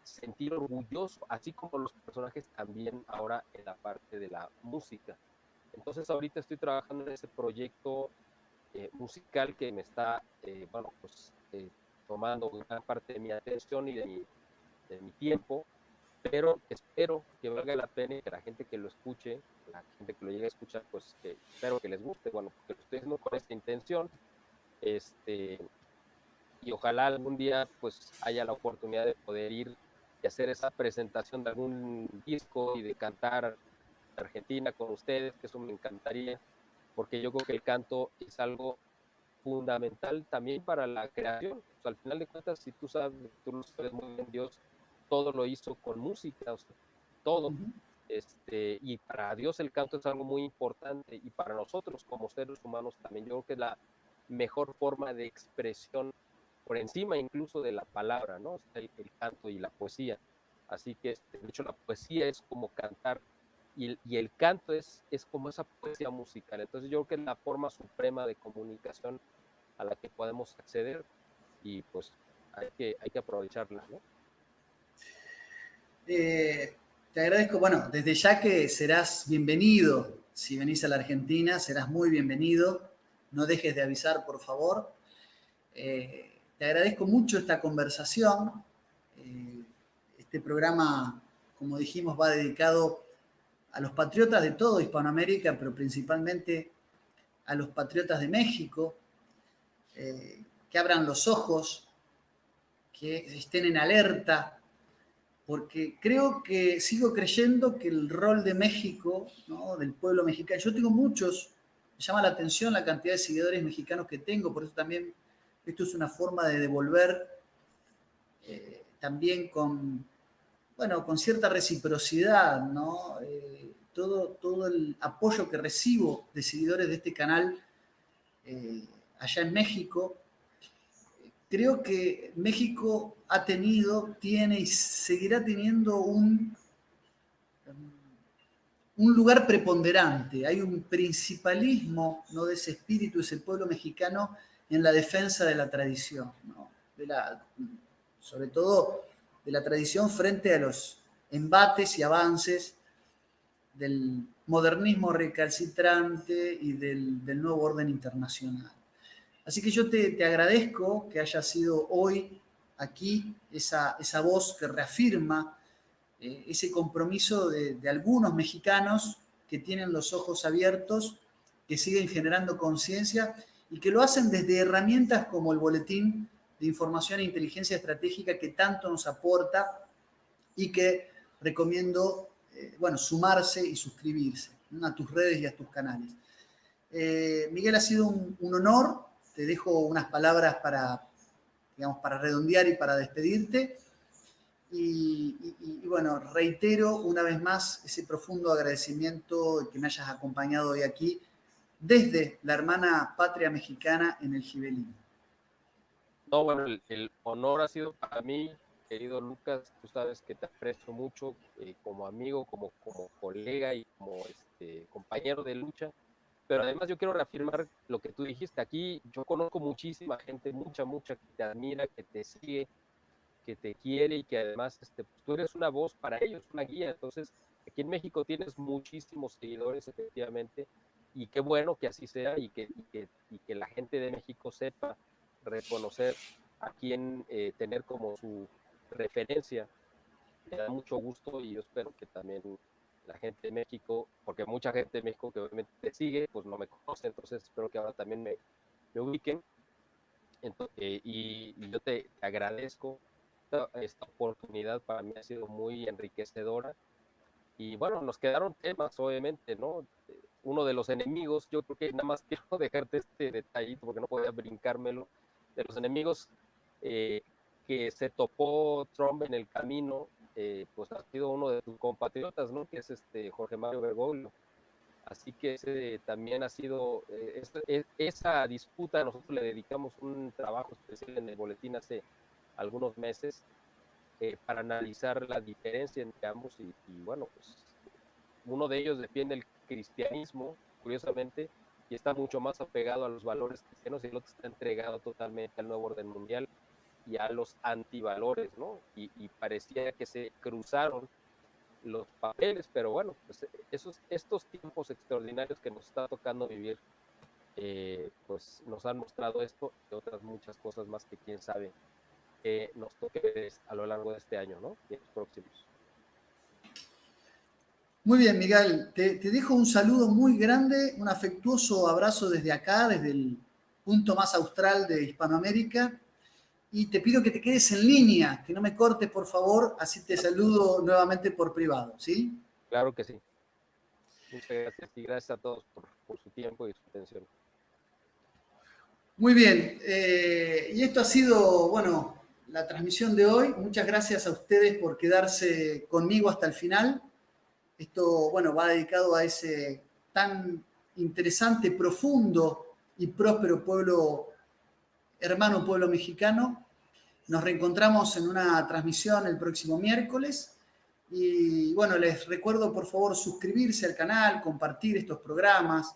sentir orgulloso, así como los personajes también ahora en la parte de la música. Entonces ahorita estoy trabajando en ese proyecto musical que me está, bueno, pues tomando gran parte de mi atención y de mi tiempo, pero espero que valga la pena y que la gente que lo escuche, la gente que lo llegue a escuchar, pues que espero que les guste, bueno, porque lo estoy haciendo con esta intención, este, y ojalá algún día pues haya la oportunidad de poder ir y hacer esa presentación de algún disco y de cantar Argentina con ustedes, que eso me encantaría, porque yo creo que el canto es algo fundamental también para la creación. O sea, al final de cuentas, si tú sabes, tú lo sabes muy bien, Dios todo lo hizo con música, o sea, todo. Uh-huh. Y para Dios el canto es algo muy importante y para nosotros como seres humanos también. Yo creo que es la mejor forma de expresión por encima incluso de la palabra, ¿no? O sea, el canto y la poesía. Así que, de hecho, la poesía es como cantar y el canto es como esa poesía musical. Entonces yo creo que es la forma suprema de comunicación a la que podemos acceder y pues hay que aprovecharla, ¿no? Te agradezco, bueno, desde ya que serás bienvenido. Si venís a la Argentina, serás muy bienvenido. No dejes de avisar, por favor. Te agradezco mucho esta conversación. Este programa, como dijimos, va dedicado a los patriotas de todo Hispanoamérica, pero principalmente a los patriotas de México, que abran los ojos, que estén en alerta, porque sigo creyendo que el rol de México, ¿no? Del pueblo mexicano, yo tengo muchos, me llama la atención la cantidad de seguidores mexicanos que tengo, por eso también esto es una forma de devolver también bueno, con cierta reciprocidad, ¿no? Todo el apoyo que recibo de seguidores de este canal allá en México. Creo que México tiene y seguirá teniendo un lugar preponderante. Hay un principalismo, ¿no? De ese espíritu, ese pueblo mexicano en la defensa de la tradición, ¿no? Sobre todo de la tradición frente a los embates y avances del modernismo recalcitrante y del nuevo orden internacional. Así que yo te agradezco que haya sido hoy aquí esa voz que reafirma ese compromiso de algunos mexicanos que tienen los ojos abiertos, que siguen generando conciencia y que lo hacen desde herramientas como el Boletín de Información e Inteligencia Estratégica que tanto nos aporta y que recomiendo bueno, sumarse y suscribirse, ¿no? A tus redes y a tus canales. Miguel, ha sido un honor. Te dejo unas palabras para, digamos, para redondear y para despedirte. Y bueno, reitero una vez más ese profundo agradecimiento que me hayas acompañado hoy aquí desde la hermana patria mexicana en el Gibelín. No, bueno, el honor ha sido para mí, querido Lucas. Tú sabes que te aprecio mucho como amigo, como colega y como compañero de lucha. Pero además yo quiero reafirmar lo que tú dijiste. Aquí yo conozco muchísima gente, mucha que te admira, que te sigue, que te quiere y que además pues, tú eres una voz para ellos, una guía. Entonces, aquí en México tienes muchísimos seguidores, efectivamente, y qué bueno que así sea y que la gente de México sepa reconocer a quien tener como su referencia. Me da mucho gusto y yo espero que también la gente de México, porque mucha gente de México que obviamente te sigue, pues no me conoce, entonces espero que ahora también me ubiquen. Y yo te agradezco esta oportunidad, para mí ha sido muy enriquecedora. Y bueno, nos quedaron temas, obviamente, ¿no? Uno de los enemigos, yo creo que nada más quiero dejarte este detallito porque no podía brincármelo, de los enemigos eh, que se topó Trump en el camino, pues ha sido uno de tus compatriotas, ¿no? Que es Jorge Mario Bergoglio. Así que ese también ha sido, esa disputa, nosotros le dedicamos un trabajo especial en el boletín hace algunos meses para analizar la diferencia entre ambos y bueno, pues uno de ellos defiende el cristianismo, curiosamente, y está mucho más apegado a los valores cristianos y el otro está entregado totalmente al nuevo orden mundial y a los antivalores, ¿no? Y parecía que se cruzaron los papeles, pero bueno, pues estos tiempos extraordinarios que nos está tocando vivir, pues nos han mostrado esto y otras muchas cosas más que quién sabe que nos toque a lo largo de este año, ¿no? Y en los próximos. Muy bien, Miguel, te dejo un saludo muy grande, un afectuoso abrazo desde acá, desde el punto más austral de Hispanoamérica, y te pido que te quedes en línea, que no me cortes, por favor, así te saludo nuevamente por privado, ¿sí? Claro que sí. Muchas gracias y gracias a todos por su tiempo y su atención. Muy bien, y esto ha sido, bueno, la transmisión de hoy. Muchas gracias a ustedes por quedarse conmigo hasta el final. Esto, bueno, va dedicado a ese tan interesante, profundo y próspero pueblo, hermano pueblo mexicano. Nos reencontramos en una transmisión el próximo miércoles. Y bueno, les recuerdo por favor suscribirse al canal, compartir estos programas.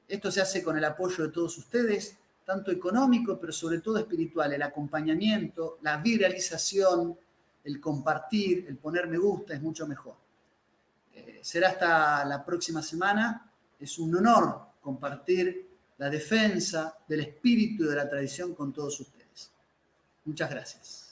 Esto se hace con el apoyo de todos ustedes, tanto económico, pero sobre todo espiritual, el acompañamiento, la viralización, el compartir, el poner me gusta es mucho mejor. Será hasta la próxima semana. Es un honor compartir la defensa del espíritu y de la tradición con todos ustedes. Muchas gracias.